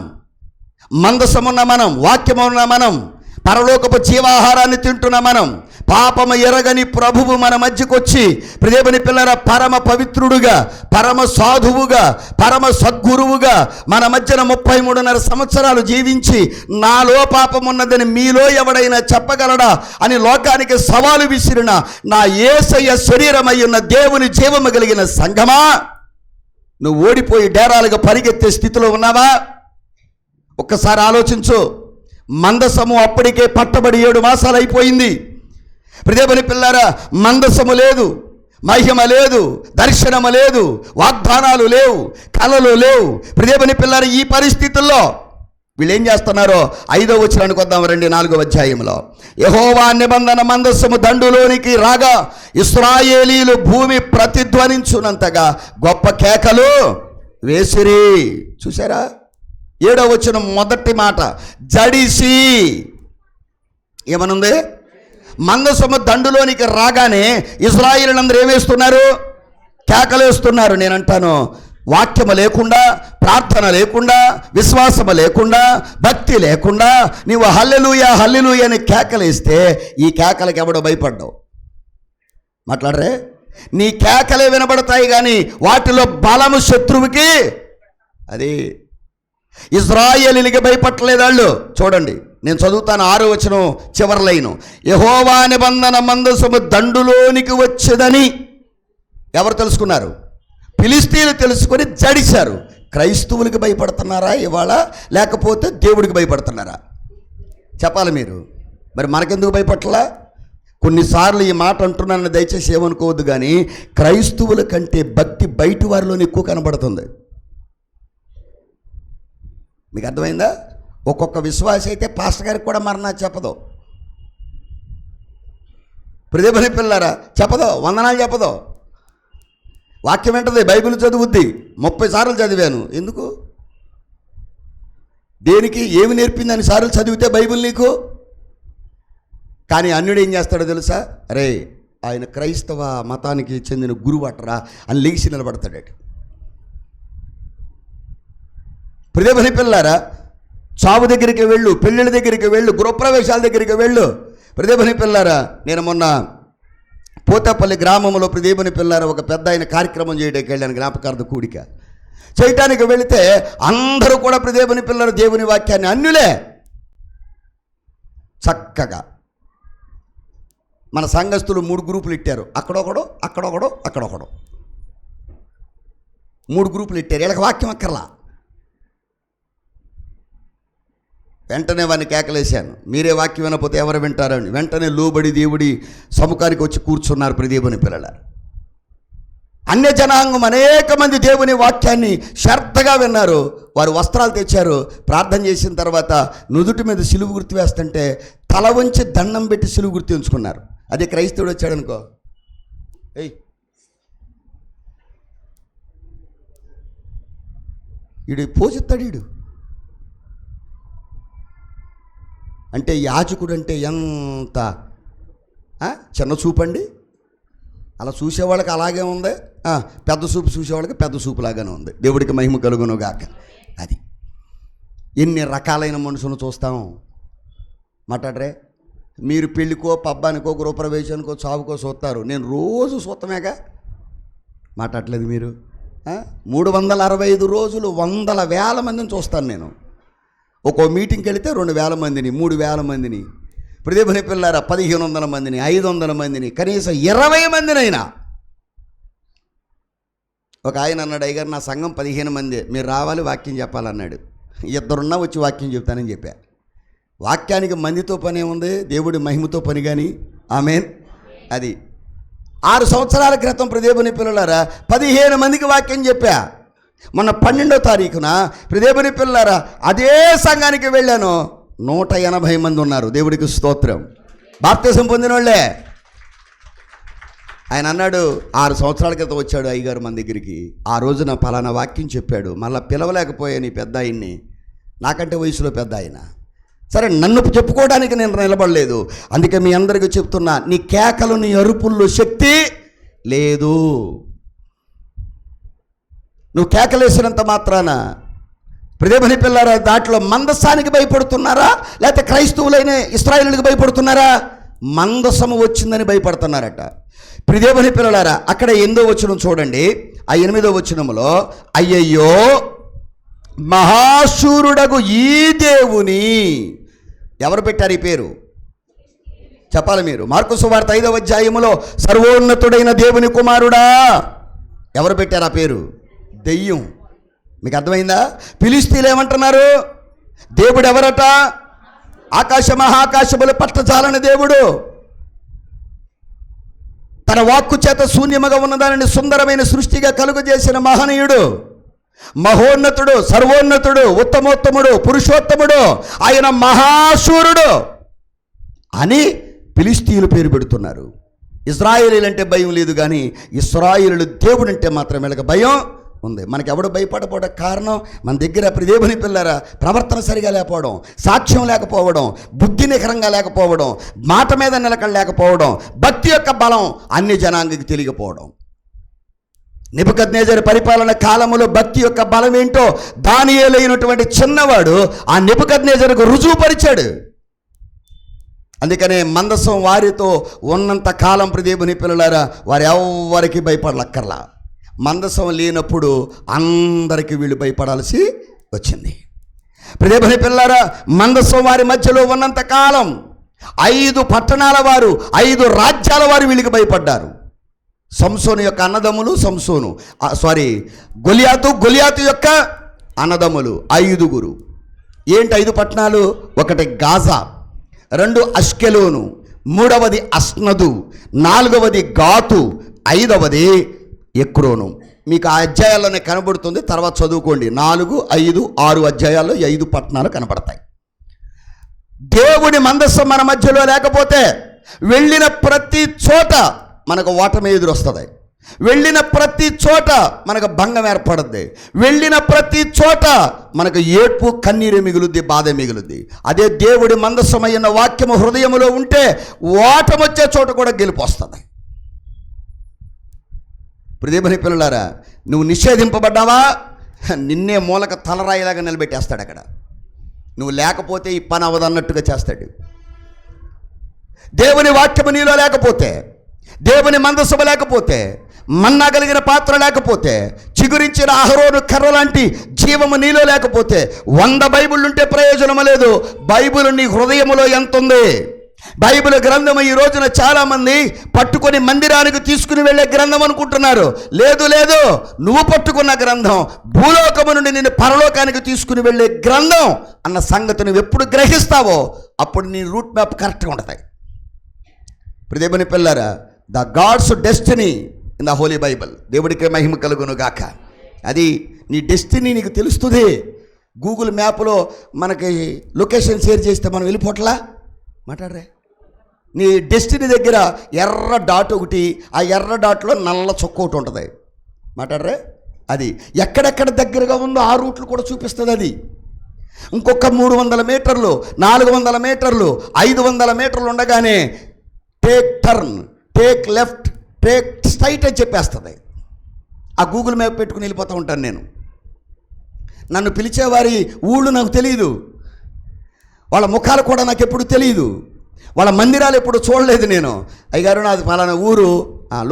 A: మందసమున్న మనం, వాక్యమున్న మనం, పరలోకపు జీవాహారాన్ని తింటున్న మనం, పాపము ఎరగని ప్రభువు మన మధ్యకొచ్చి దేవుని పిల్లల పరమ పవిత్రుడుగా, పరమ సాధువుగా, పరమ సద్గురువుగా మన మధ్యన 33.5 సంవత్సరాలు జీవించి నాలో పాపమున్నదని మీలో ఎవడైనా చెప్పగలడా అని లోకానికి సవాలు విసిరిన నా యేసయ్య శరీరమై ఉన్న దేవుని జీవము కలిగిన సంఘమా, నువ్వు ఓడిపోయి డేరాలుగా పరిగెత్తే స్థితిలో ఉన్నావా? ఒక్కసారి ఆలోచించు. మందసము అప్పటికే పట్టబడి 7 మాసాలు అయిపోయింది. దేవుని పిల్లారా, మందసము లేదు, మహిమ లేదు, దర్శనము లేదు, వాగ్దానాలు లేవు, కళలు లేవు. దేవుని పిల్లారా, ఈ పరిస్థితుల్లో వీళ్ళు ఏం చేస్తున్నారో 5వ వచనానికి వద్దాం రండి. 4వ అధ్యాయంలో యెహోవా నిబంధన మందసము దండులోనికి రాగా ఇశ్రాయేలీలు భూమి ప్రతిధ్వనించునంతగా గొప్ప కేకలు వేసిరి. చూసారా? 7వ వచనం మొదటి మాట జడిసి ఏమనుంది? మందసము దండులోనికి రాగానే ఇశ్రాయేలీలందరూ ఏమేస్తున్నారు? కేకలేస్తున్నారు. నేనంటాను, వాక్యము లేకుండా, ప్రార్థన లేకుండా, విశ్వాసము లేకుండా, భక్తి లేకుండా నీవు హల్లెలూయా హల్లెలూయా అని కేకలేస్తే ఈ కేకలకు ఎవడో భయపడ్డావు? మాట్లాడరే? నీ కేకలే వినబడతాయి కానీ వాటిలో బలము శత్రువుకి. అది ఇశ్రాయేలీయులకి భయపడలేదు వాళ్ళు. చూడండి, నేను చదువుతాను 6వ వచనం చివరి లైను. యెహోవా నిబంధన మందసము దండులోనికి వచ్చేదని ఎవరు తెలుసుకున్నారు? ఫిలిష్తీయులు తెలుసుకొని జడిశారు. క్రైస్తవులకి భయపడుతున్నారా ఇవాళ, లేకపోతే దేవుడికి భయపడుతున్నారా? చెప్పాలి మీరు. మరి మనకెందుకు భయపడలా? కొన్నిసార్లు ఈ మాట అంటున్నానని దయచేసి ఏమనుకోవద్దు, కానీ క్రైస్తవుల కంటే భక్తి బయట వారిలోనే ఎక్కువ కనబడుతుంది. మీకు అర్థమైందా? ఒక్కొక్క విశ్వాసి అయితే పాస్టర్ గారికి కూడా మరణ చెప్పదు. దేవుని పిల్లరా చెప్పదు, వందనాలు చెప్పదు. వాక్యం ఏంటది? బైబిల్ చదువుద్ది. 30 సార్లు చదివాను. ఎందుకు? దేనికి? ఏమి నేర్పిందని సార్లు చదివితే బైబిల్ నీకు? కానీ అన్యుడు ఏం చేస్తాడో తెలుసా? అరే ఆయన క్రైస్తవ మతానికి చెందిన గురువు అట్టరా అని లేచి నిలబడతాడట. దేవుని పిల్లారా, చావు దగ్గరికి వెళ్ళు, పెళ్ళిళ్ళ దగ్గరికి వెళ్ళు, గృహప్రవేశాల దగ్గరికి వెళ్ళు. దేవుని పిల్లారా, నేను మొన్న పోతపల్లి గ్రామంలో దేవుని పిల్లారా ఒక పెద్ద ఆయన కార్యక్రమం చేయడానికి వెళ్ళాను, జ్ఞాపకార్థ కూడిక చేయటానికి వెళితే అందరూ కూడా దేవుని పిల్లలు దేవుని వాక్యాన్ని అన్యులే. చక్కగా మన సంఘస్థులు 3 గ్రూపులు ఇట్టారు. అక్కడొకడు, అక్కడొకడు, అక్కడొకడు, 3 గ్రూపులు ఇట్టారు. వీళ్ళకి వాక్యం అక్కర్లా. వెంటనే వాడిని కేకలేశాను, మీరే వాక్యం వినకపోతే ఎవరు వింటారని. వెంటనే లోబడి దేవుడి సముఖానికి వచ్చి కూర్చున్నారు దేవుని పిల్లల. అన్య జనాంగం అనేక మంది దేవుని వాక్యాన్ని శ్రద్ధగా విన్నారు. వారు వస్త్రాలు తెచ్చారు. ప్రార్థన చేసిన తర్వాత నుదుటి మీద సిలువు గుర్తు వేస్తుంటే తల వంచి దండం పెట్టి సిలువు గుర్తు ఉంచుకున్నారు. అదే క్రైస్తవుడు వచ్చాడు అనుకో, ఏయ్ ఈడు పోజెత్తాడు. ఈడు అంటే యాజకుడు అంటే ఎంత చిన్న చూపండి. అలా చూసేవాళ్ళకి అలాగే ఉంది, పెద్ద చూపు చూసేవాళ్ళకి పెద్ద చూపు లాగానే ఉంది. దేవుడికి మహిమ కలుగును గాక. అది ఎన్ని రకాలైన మనుషులను చూస్తాం. మాట్లాడరే, మీరు పెళ్ళికో, పబ్బానికో, గృహప్రవేశానికో, చావుకో చూస్తారు. నేను రోజు చూస్తామేగా. మాట్లాడలేదు మీరు. 365 రోజులు 100,000 మందిని చూస్తాను నేను. ఒక్కో మీటింగ్కి వెళితే 2,000 మందిని, 3,000 మందిని, దేవుని పిల్లారా 1,500 మందిని, 500 మందిని, కనీసం 20 మందినైనా. ఒక ఆయన అన్నాడు, అయ్యగారు నా సంఘం 15 మంది, మీరు రావాలి వాక్యం చెప్పాలన్నాడు. 2 వచ్చి వాక్యం చెప్తానని చెప్పా. వాక్యానికి మందితో పని ఏముంది? దేవుడి మహిమతో పని. కానీ ఆమేన్. అది 6 సంవత్సరాల క్రితం దేవుని పిల్లలారా 15 మందికి వాక్యం చెప్పా. మొన్న 12వ తారీఖున దేవుని పిల్లలారా అదే సంఘానికి వెళ్ళాను. 180 మంది ఉన్నారు. దేవుడికి స్తోత్రం. బాప్తిసం పొందిన వాళ్ళే. ఆయన అన్నాడు, 6 సంవత్సరాల క్రితం వచ్చాడు అయ్యగారు మన దగ్గరికి. ఆ రోజున పలానా వాక్యం చెప్పాడు. మళ్ళీ పిలవలేకపోయాను ఈ పెద్ద ఆయన్ని, నాకంటే వయసులో పెద్ద ఆయన. సరే, నన్ను చెప్పుకోవడానికి నేను నిలబడలేదు. అందుకే మీ అందరికీ చెప్తున్నా, నీ కేకలు నీ అరుపుల్లో శక్తి లేదు. నువ్వు కేకలేసినంత మాత్రాన ప్రియమైన పిల్లారా, దాంట్లో మందసానికి భయపడుతున్నారా, లేకపోతే క్రైస్తవులైన ఇశ్రాయేలులకు భయపడుతున్నారా? మందసము వచ్చిందని భయపడుతున్నారట. ప్రియమైన పిల్లలారా, అక్కడ 8వ వచనం చూడండి. ఆ 8వ వచనంలో, అయ్యయ్యో మహాశూరుడగు ఈ దేవుని, ఎవరు పెట్టారు ఈ పేరు చెప్పాలి మీరు. మార్కు సువార్త 5వ అధ్యాయములో సర్వోన్నతుడైన దేవుని కుమారుడా, ఎవరు పెట్టారు ఆ పేరు? దెయ్యం. మీకు అర్థమైందా? ఫిలిష్తీయులు ఏమంటున్నారు? దేవుడు ఎవరట? ఆకాశ మహాకాశములు పట్టజాలని దేవుడు. తన వాక్కు చేత శూన్యముగా ఉన్న దానిని సుందరమైన సృష్టిగా కలుగజేసిన మహనీయుడు, మహోన్నతుడు, సర్వోన్నతుడు, ఉత్తమోత్తముడు, పురుషోత్తముడు, ఆయన మహాశూరుడు అని ఫిలిష్తీయులు పేరు పెడుతున్నారు. ఇశ్రాయేలీలు అంటే భయం లేదు, కానీ ఇశ్రాయేలీయులు దేవుడు అంటే మాత్రం వీళ్ళకి భయం ఉంది. మనకి ఎవడు భయపడపోవడం కారణం, మన దగ్గర దేవుని పిల్లరా ప్రవర్తన సరిగా లేకపోవడం, సాక్ష్యం లేకపోవడం, బుద్ధి నిఖరంగా లేకపోవడం, మాట మీద నిలకడ లేకపోవడం, భక్తి యొక్క బలం అన్ని జనాంగకి తెలియకపోవడం. నెబుకద్నెజరు పరిపాలన కాలములో భక్తి యొక్క బలం ఏంటో దానియేలైనటువంటి చిన్నవాడు ఆ నెబుకద్నెజరుకు రుజువుపరిచాడు. అందుకనే మందసం వారితో ఉన్నంత కాలం దేవుని పిల్లలారా వారు ఎవరికి భయపడలక్కర్లా. మందసం లేనప్పుడు అందరికీ వీళ్ళు భయపడాల్సి వచ్చింది. దేవుని పిల్లలారా, మందసం వారి మధ్యలో ఉన్నంత కాలం 5 పట్టణాల వారు, 5 రాజ్యాల వారు వీళ్ళకి భయపడ్డారు. సంసోను యొక్క అన్నదమ్ములు, గొలియాతు యొక్క అన్నదమ్ములు 5. ఏంటి 5 పట్టణాలు? 1 గాజా, 2 అష్కెలోను, 3వది అస్నదు, 4వది గాతు, 5వది ఎక్రోను. మీకు ఆ అధ్యాయాల్లోనే కనబడుతుంది, తర్వాత చదువుకోండి. 4, 5, 6 అధ్యాయాల్లో 5 పట్టణాలు కనబడతాయి. దేవుని మందస్సం మన మధ్యలో లేకపోతే వెళ్ళిన ప్రతి చోట మనకు ఓటమి ఎదురొస్తుంది. వెళ్ళిన ప్రతి చోట మనకు భంగం ఏర్పడుద్ది. వెళ్ళిన ప్రతి చోట మనకు ఏడ్పు, కన్నీరు మిగులుద్ది, బాధ మిగులుద్ది. అదే దేవుడి మందస్సమైన వాక్యము హృదయములో ఉంటే ఓటమొచ్చే చోట కూడా గెలుపు వస్తుంది. ప్రియమైన పిల్లలారా, నువ్వు నిషేధింపబడ్డావా, నిన్నే మూలక తలరాయిలాగా నిలబెట్టేస్తాడు. అక్కడ నువ్వు లేకపోతే ఈ పని అవదన్నట్టుగా చేస్తాడు. దేవుని వాక్యము నీలో లేకపోతే, దేవుని మందసభ లేకపోతే, మన్నా కలిగిన పాత్ర లేకపోతే, చిగురించిన అహరోను కర్ర లాంటి జీవము నీలో లేకపోతే 100 బైబిళ్ళు ఉంటే ప్రయోజనము లేదు. బైబిల్ నీ హృదయములో ఎంత ఉంది? బైబిల్ గ్రంథం ఈ రోజున చాలామంది పట్టుకొని మందిరానికి తీసుకుని వెళ్ళే గ్రంథం అనుకుంటున్నారు. లేదు, నువ్వు పట్టుకున్న గ్రంథం భూలోకము నుండి నిన్ను పరలోకానికి తీసుకుని వెళ్ళే గ్రంథం అన్న సంగతి నువ్వు ఎప్పుడు గ్రహిస్తావో అప్పుడు నీ రూట్ మ్యాప్ కరెక్ట్గా ఉంటుంది. దేవుని పిల్లరా, the God's destiny in the holy Bible. దేవుడికి మహిమ కలుగును గాక. అది నీ డెస్టినీ నీకు తెలుస్తుంది. గూగుల్ మ్యాప్లో మనకి లొకేషన్ షేర్ చేస్తే మనం వెళ్ళిపోట్లా మాట్లాడరే. నీ డెస్టినీ దగ్గర ఎర్ర డాట్ ఒకటి, ఆ ఎర్ర డాట్లో నల్ల చొక్క ఒకటి ఉంటుంది. మాట్లాడరే. అది ఎక్కడెక్కడ దగ్గరగా ఉందో ఆ రూట్లు కూడా చూపిస్తుంది. అది ఇంకొక 300 మీటర్లు, 400 మీటర్లు, 500 మీటర్లు ఉండగానే take turn, take left, take straight అని చెప్పేస్తుంది. ఆ గూగుల్ మ్యాప్ పెట్టుకుని వెళ్ళిపోతూ ఉంటాను నేను. నన్ను పిలిచేవారి ఊళ్ళు నాకు తెలియదు, వాళ్ళ ముఖాలు కూడా నాకు ఎప్పుడు తెలియదు, వాళ్ళ మందిరాలు ఎప్పుడు చూడలేదు నేను. అయ్యగారు నాది పలానా ఊరు,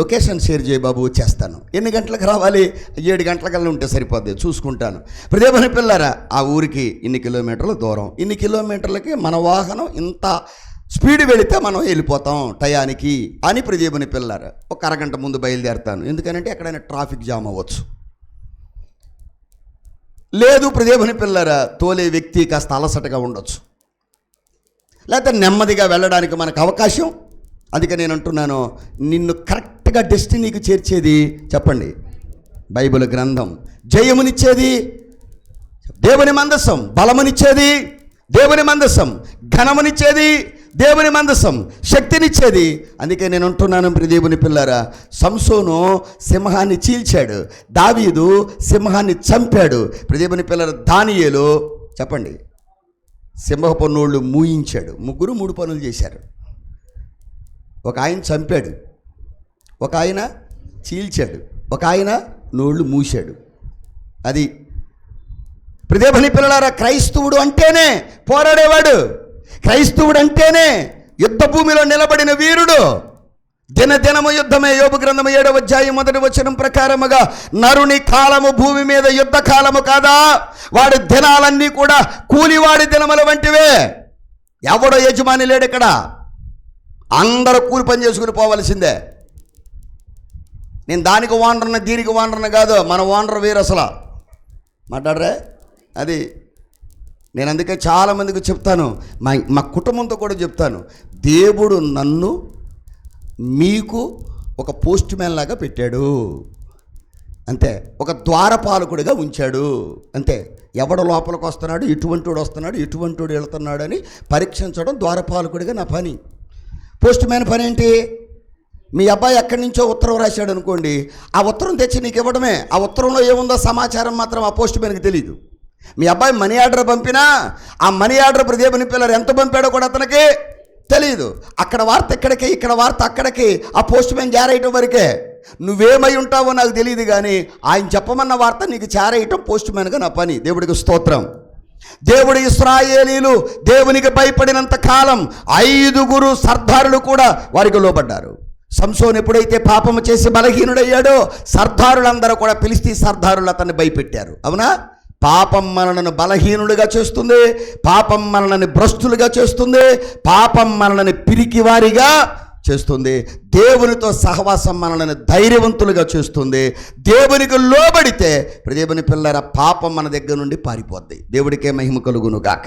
A: లొకేషన్ షేర్ చేయి బాబు, వచ్చేస్తాను. ఎన్ని గంటలకు రావాలి? 7 గంటలకల్లా ఉంటే సరిపోద్ది, చూసుకుంటాను. ప్రియమైన పిల్లరా, ఆ ఊరికి ఇన్ని కిలోమీటర్ల దూరం, ఇన్ని కిలోమీటర్లకి మన వాహనం ఇంత స్పీడ్ వెళితే మనం వెళ్ళిపోతాం టయానికి అని ప్రియమైన పిల్లరా ఒక అరగంట ముందు బయలుదేరుతాను. ఎందుకనంటే ఎక్కడైనా ట్రాఫిక్ జామ్ అవ్వచ్చు. లేదు ప్రియమైన పిల్లరా, తోలే వ్యక్తి కాస్త అలసటగా ఉండొచ్చు, లేకపోతే నెమ్మదిగా వెళ్ళడానికి మనకు అవకాశం. అందుకే నేను అంటున్నాను, నిన్ను కరెక్ట్గా డెస్టినీకి చేర్చేది చెప్పండి బైబిల్ గ్రంథం. జయమునిచ్చేది దేవుని మందసం, బలమునిచ్చేది దేవుని మందసం, ఘనమునిచ్చేది దేవుని మందసం శక్తినిచ్చేది. అందుకే నేను అంటున్నాను ప్రియ దేవుని పిల్లారా, సంసోను సింహాన్ని చీల్చాడు, దావీదు సింహాన్ని చంపాడు. ప్రియ దేవుని పిల్లారా, దానియేలు చెప్పండి సింహపు నోళ్ళు మూయించాడు. ముగ్గురు 3 పనులు చేశారు. ఒక ఆయన చంపాడు, ఒక ఆయన చీల్చాడు, ఒక ఆయన నోళ్ళు మూశాడు. అది ప్రియ దేవుని పిల్లలారా, క్రైస్తవుడు అంటేనే పోరాడేవాడు, క్రైస్తవుడు అంటేనే యుద్ధ భూమిలో నిలబడిన వీరుడు. దినదినము యుద్ధమే. యోబు గ్రంథము 7వ అధ్యాయం 1వ వచనం ప్రకారముగా నరుని కాలము భూమి మీద యుద్ధ కాలము కాదా, వాడి దినాలన్నీ కూడా కూలివాడి దినముల వంటివే. ఎవడో యజమాని లేడు ఇక్కడ, అందరూ కూలి పని చేసుకుని పోవలసిందే. నేను దానికి ఓనర్ని దీనికి ఓనర్ని కాదు, మన ఓనర్ వేరు అసలు. మాట్లాడరే అది. నేను అందుకే చాలామందికి చెప్తాను, మా కుటుంబంతో కూడా చెప్తాను, దేవుడు నన్ను మీకు ఒక పోస్ట్ మ్యాన్ లాగా పెట్టాడు అంతే, ఒక ద్వారపాలకుడిగా ఉంచాడు అంతే. ఎవడు లోపలికి వస్తున్నాడు, ఇటువంటి వాడు వస్తున్నాడు, ఇటువంటి వాడు వెళ్తున్నాడు అని పరీక్షించడం ద్వారపాలకుడిగా నా పని. పోస్ట్ మ్యాన్ పని ఏంటి? మీ అబ్బాయి ఎక్కడి నుంచో ఉత్తరం రాశాడు అనుకోండి, ఆ ఉత్తరం తెచ్చి నీకు ఇవ్వడమే. ఆ ఉత్తరంలో ఏముందో సమాచారం మాత్రం ఆ పోస్ట్ మ్యాన్కి తెలియదు. మీ అబ్బాయి మనీ ఆర్డర్ పంపినా ఆ మనీ ఆర్డర్ ప్రియ దేవుని పిల్లలు ఎంత పంపాడో కూడా అతనికి తెలియదు. అక్కడ వార్త ఇక్కడికి, ఇక్కడ వార్త అక్కడికి, ఆ పోస్ట్ మ్యాన్ చేరేయటం వరకే. నువ్వేమై ఉంటావో నాకు తెలియదు, కానీ ఆయన చెప్పమన్న వార్త నీకు చేరేయటం పోస్ట్ మ్యాన్గా నా పని. దేవుడికి స్తోత్రం. దేవుడు ఇశ్రాయేలీలు దేవునికి భయపడినంత కాలం 5 సర్దారులు కూడా వారికి లోబడ్డారు. సంసోను ఎప్పుడైతే పాపము చేసి బలహీనుడయ్యాడో సర్దారులందరూ కూడా ఫిలిష్తీ సర్దారులు అతన్ని భయపెట్టారు. అవునా? పాపం మనలను బలహీనుడిగా చేస్తుంది, పాపం మనల్ని భ్రష్టులుగా చేస్తుంది, పాపం మనల్ని పిరికివారిగా చేస్తుంది. దేవునితో సహవాసం మనల్ని ధైర్యవంతులుగా చేస్తుంది. దేవునికి లోబడితే దేవుని పిల్లల పాపం మన దగ్గర నుండి పారిపోద్ది. దేవుడికే మహిమ కలుగును గాక.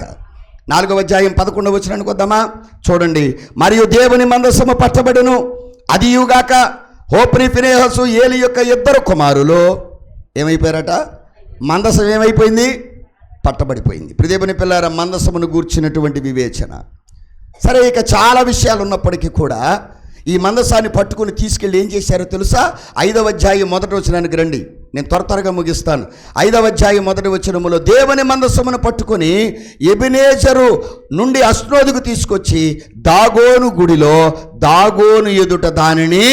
A: 4వ అధ్యాయం 11వ వచనానికి వద్దామా? చూడండి. మరియు దేవుని మందసము పట్టబడును, అదియుగాక హోప్ని ఫినెహాసు ఏలి యొక్క 2 కుమారులు ఏమైపోయారట? మందసం ఏమైపోయింది? పట్టబడిపోయింది. దేవుని పిల్లల మందసమును గూర్చినటువంటి వివేచన. సరే, ఇక చాలా విషయాలు ఉన్నప్పటికీ కూడా ఈ మందసాన్ని పట్టుకుని తీసుకెళ్ళి ఏం చేశారో తెలుసా? 5వ అధ్యాయం 1వ వచనానికి రండి, నేను త్వరగా ముగిస్తాను. 5వ అధ్యాయం 1వ వచనములో దేవుని మందసమును పట్టుకొని ఎబెనేజరు నుండి అష్డోదుకు తీసుకొచ్చి దాగోను గుడిలో దాగోను ఎదుట దానిని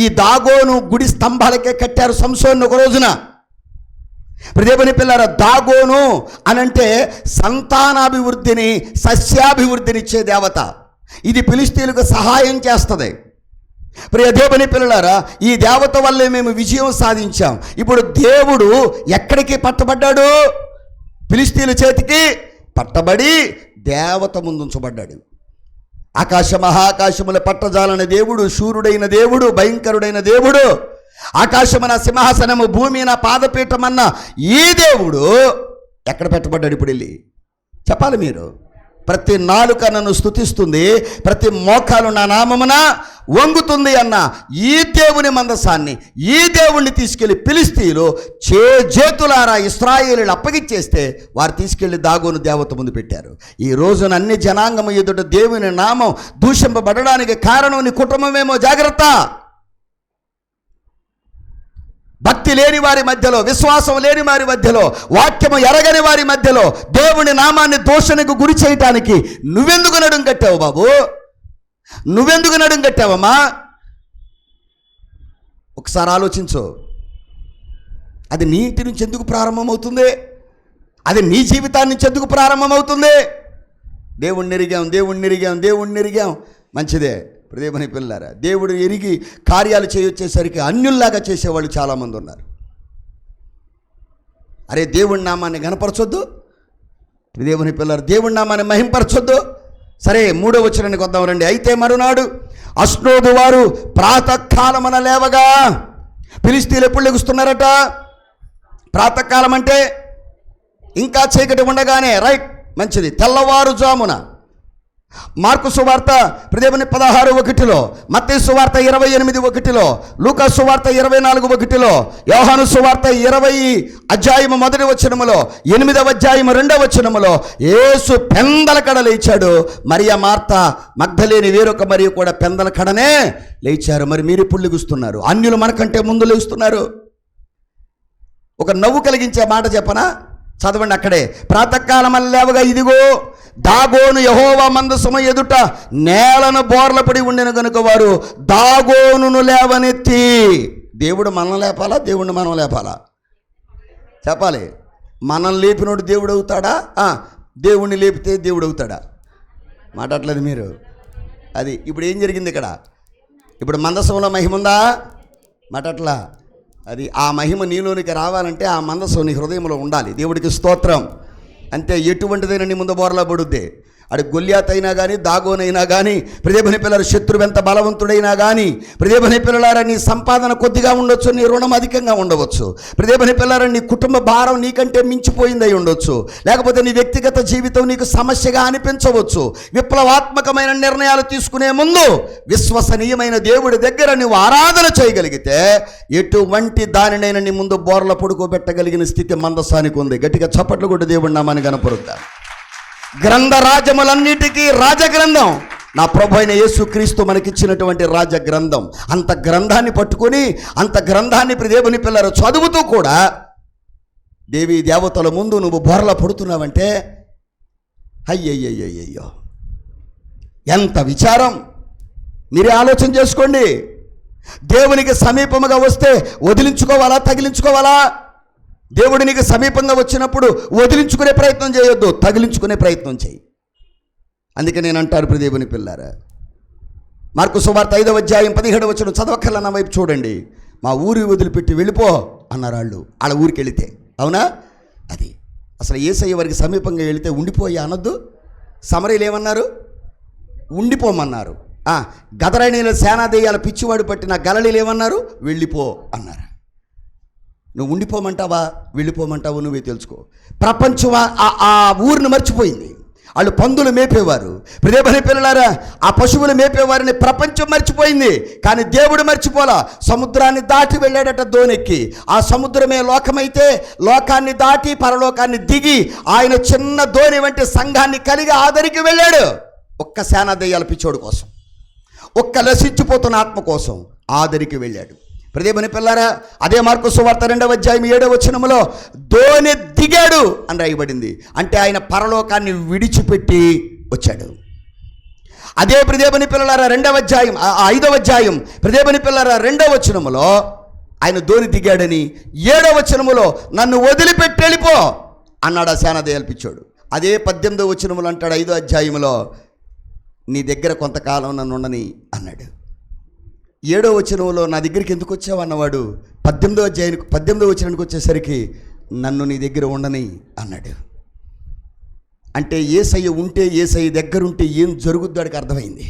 A: ఈ దాగోను గుడి స్తంభాలకే కట్టారు సంసోను ఒక రోజున. దేవుని పిల్లరా, దాగోను అనంటే సంతానాభివృద్ధిని, సస్యాభివృద్ధినిచ్చే దేవత. ఇది ఫిలిష్తీయులకు సహాయం చేస్తుంది. ప్రియ దేవుని పిల్లలారా, ఈ దేవత వల్లే మేము విజయం సాధించాం. ఇప్పుడు దేవుడు ఎక్కడికి పట్టబడ్డాడు? ఫిలిష్తీయుల చేతికి పట్టబడి దేవత ముందుంచబడ్డాడు. ఆకాశ మహాకాశముల పట్టజాలని దేవుడు, శూరుడైన దేవుడు, భయంకరుడైన దేవుడు, ఆకాశమున సింహాసనము, భూమి నా పాదపీఠమన్న ఈ దేవుడు ఎక్కడ పెట్టబడ్డాడు? ఇప్పుడు వెళ్ళి చెప్పాలి మీరు. ప్రతి నాలుక నన్ను స్తుతిస్తుంది, ప్రతి మోకాలు నా నామమున వంగుతుంది అన్న ఈ దేవుని మందసాన్ని, ఈ దేవుణ్ణి తీసుకెళ్లి ఫిలిష్తీయులు చేతులారా ఇశ్రాయేలీయులు అప్పగిచ్చేస్తే వారు తీసుకెళ్లి దాగోను దేవత ముందు పెట్టారు. ఈ రోజున అన్ని జనాంగము ఎదుట దేవుని నామం దూషింపబడడానికి కారణం నీ కుటుంబమేమో. జాగ్రత్త. భక్తి లేని వారి మధ్యలో, విశ్వాసం లేని వారి మధ్యలో, వాక్యము ఎరగని వారి మధ్యలో దేవుని నామాన్ని దూషణకు గురి చేయటానికి నువ్వెందుకు నడుం కట్టావు బాబు? నువ్వెందుకు నడుం కట్టావమ్మా? ఒకసారి ఆలోచించు. అది నీ ఇంటి నుంచి ఎందుకు ప్రారంభమవుతుంది? అది నీ జీవితాన్ని నుంచి ఎందుకు ప్రారంభమవుతుంది? దేవుణ్ణి ఎరిగాం, దేవుణ్ణి ఎరిగాం, దేవుణ్ణి ఎరిగాం, మంచిదే. దేవుని పిల్లారా, దేవుడు ఎరిగి కార్యాలు చేయొచ్చేసరికి అన్యుల్లాగా చేసేవాళ్ళు చాలామంది ఉన్నారు. అరే, దేవుడి నామాన్ని గణపరచొద్దు, దేవుని పిల్లలు దేవుడి నామాన్ని మహింపరచొద్దు. సరే, 3వ వచనానికి వద్దాం రండి. అయితే మరునాడు అష్డోదు వారు ప్రాతకాలమున లేవగా, ఫిలిష్తీయులు ఎప్పుడు లెగుస్తున్నారట? ప్రాతకాలం అంటే ఇంకా చీకటి ఉండగానే, రైట్, మంచిది. తెల్లవారుజామున మార్కు సువార్త 16:1, మత్తయి సువార్త 28:1, లూకా సువార్త 24:1, యోహాను సువార్త 20 8వ 2వ యేసు పెందల కడ లేచాడు. మరియ, మార్త, మగ్దలేని వేరొక మరియు కూడా పెందల కడనే లేచారు. మరి మీరు ఇప్పుడు లెగుస్తున్నారు, అన్యులు మనకంటే ముందు లేస్తున్నారు. ఒక నవ్వు కలిగించే మాట చెప్పనా? చదవండి అక్కడే. ప్రాతకాలం లేవగా ఇదిగో దాగోను యెహోవా మందసము ఎదుట నేలను బోర్లపడి ఉండెను గనుక వారు దాగోనును లేవనెత్తి. దేవుడు మనం లేపాలా, దేవుడిని మనం లేపాలా? చెప్పాలి. మనం లేపినోడు దేవుడు అవుతాడా? దేవుణ్ణి లేపితే దేవుడు అవుతాడా? మాట్లాడలేదు మీరు. అది ఇప్పుడు ఏం జరిగింది ఇక్కడ? ఇప్పుడు మందసంలో మహిమ ఉందా? మాట్లాడలా. అది ఆ మహిమ నీలోనికి రావాలంటే ఆ మనసు నీ హృదయంలో ఉండాలి. దేవుడికి స్తోత్రం. అంతే. ఎటువంటిదైనా నీ ముందు బోర్లా పడుద్ది. అది గొల్యాత్ అయినా కానీ, దాగోనైనా కానీ, ప్రియమైన పిల్లలు శత్రువు ఎంత బలవంతుడైనా కానీ, ప్రియమైన పిల్లలారా నీ సంపాదన కొద్దిగా ఉండొచ్చు, నీ రుణం అధికంగా ఉండవచ్చు, ప్రియమైన పిల్లలారా నీ కుటుంబ భారం నీకంటే మించిపోయిందై ఉండొచ్చు, లేకపోతే నీ వ్యక్తిగత జీవితం నీకు సమస్యగా అనిపించవచ్చు. విప్లవాత్మకమైన నిర్ణయాలు తీసుకునే ముందు విశ్వసనీయమైన దేవుడి దగ్గర నువ్వు ఆరాధన చేయగలిగితే ఎటువంటి దానినైనా నీ ముందు బోర్ల పడుకోబెట్టగలిగిన స్థితి మందసానికి ఉంది. గట్టిగా చప్పట్లు కొట్టి దేవుడి నామాన్ని కనపరుద్దాం. గ్రంథ రాజములన్నిటికీ రాజగ్రంథం నా ప్రభు అయిన యేసుక్రీస్తు మనకిచ్చినటువంటి రాజగ్రంథం. అంత గ్రంథాన్ని పట్టుకొని, అంత గ్రంథాన్ని దేవుని పిల్లలు చదువుతూ కూడా దేవీ దేవతల ముందు నువ్వు బోర్ల పడుతున్నావంటే అయ్యయ్యయ్యయ్యో ఎంత విచారం! మీరే ఆలోచన చేసుకోండి. దేవునికి సమీపముగా వస్తే వదిలించుకోవాలా, తగిలించుకోవాలా? దేవుడు నీకు సమీపంగా వచ్చినప్పుడు వదిలించుకునే ప్రయత్నం చేయొద్దు, తగిలించుకునే ప్రయత్నం చేయి. అందుకే నేను అంటారు దేవుని పిల్లారా, మార్కు సువార్త 5:17 చదవక్కర్ల నా వైపు చూడండి. మా ఊరి వదిలిపెట్టి వెళ్ళిపో అన్నారు వాళ్ళు. వాళ్ళ ఊరికి వెళితే, అవునా? అది అసలు యేసయ్య వారికి సమీపంగా వెళితే ఉండిపోయి అనొద్దు. సమరీలు ఏమన్నారు? ఉండిపోమన్నారు. గదరణీల సేనాదయ్యాల పిచ్చివాడు పట్టిన గలలీలు ఏమన్నారు? వెళ్ళిపో అన్నారు. నువ్వు ఉండిపోమంటావా, వెళ్ళిపోమంటావో నువ్వే తెలుసుకో. ప్రపంచం ఆ ఊరిని మర్చిపోయింది. వాళ్ళు పందులు మేపేవారు. ప్రియమైన పిల్లలారా, ఆ పశువులు మేపేవారిని ప్రపంచం మర్చిపోయింది. కానీ దేవుడు మర్చిపోలా. సముద్రాన్ని దాటి వెళ్ళాడట దోనెక్కి. ఆ సముద్రమే లోకమైతే లోకాన్ని దాటి పరలోకాన్ని దిగి ఆయన చిన్న దోణి వంటి సంఘాన్ని కలిగి ఆదరికి వెళ్ళాడు. ఒక్క సేనాదయ్యాల పిచ్చోడు కోసం, ఒక్క నశించిపోతున్న ఆత్మ కోసం ఆదరికి వెళ్ళాడు. ప్రియమైన పిల్లారా, అదే మార్కు సువార్త 2:7 దోణి దిగాడు అని రాయబడింది. అంటే ఆయన పరలోకాన్ని విడిచిపెట్టి వచ్చాడు. అదే ప్రియమైన పిల్లారా 5వ ప్రియమైన పిల్లారా 2వ ఆయన దోణి దిగాడని, 7వ నన్ను వదిలిపెట్టి వెళ్ళిపో అన్నాడు ఆ సేనాదయ్యాల పిచ్చోడు. అదే 18వ అంటాడు 5వ అధ్యాయంలో, నీ దగ్గర కొంతకాలం నన్ను ఉండని అన్నాడు. 7వ నా దగ్గరికి ఎందుకు వచ్చావు అన్నవాడు 18వ వచ్చేసరికి నన్ను నీ దగ్గర ఉండని అన్నాడు. అంటే యేసయ్య ఉంటే, యేసయ్య దగ్గరుంటే ఏం జరుగుద్దో వాడికి అర్థమైంది.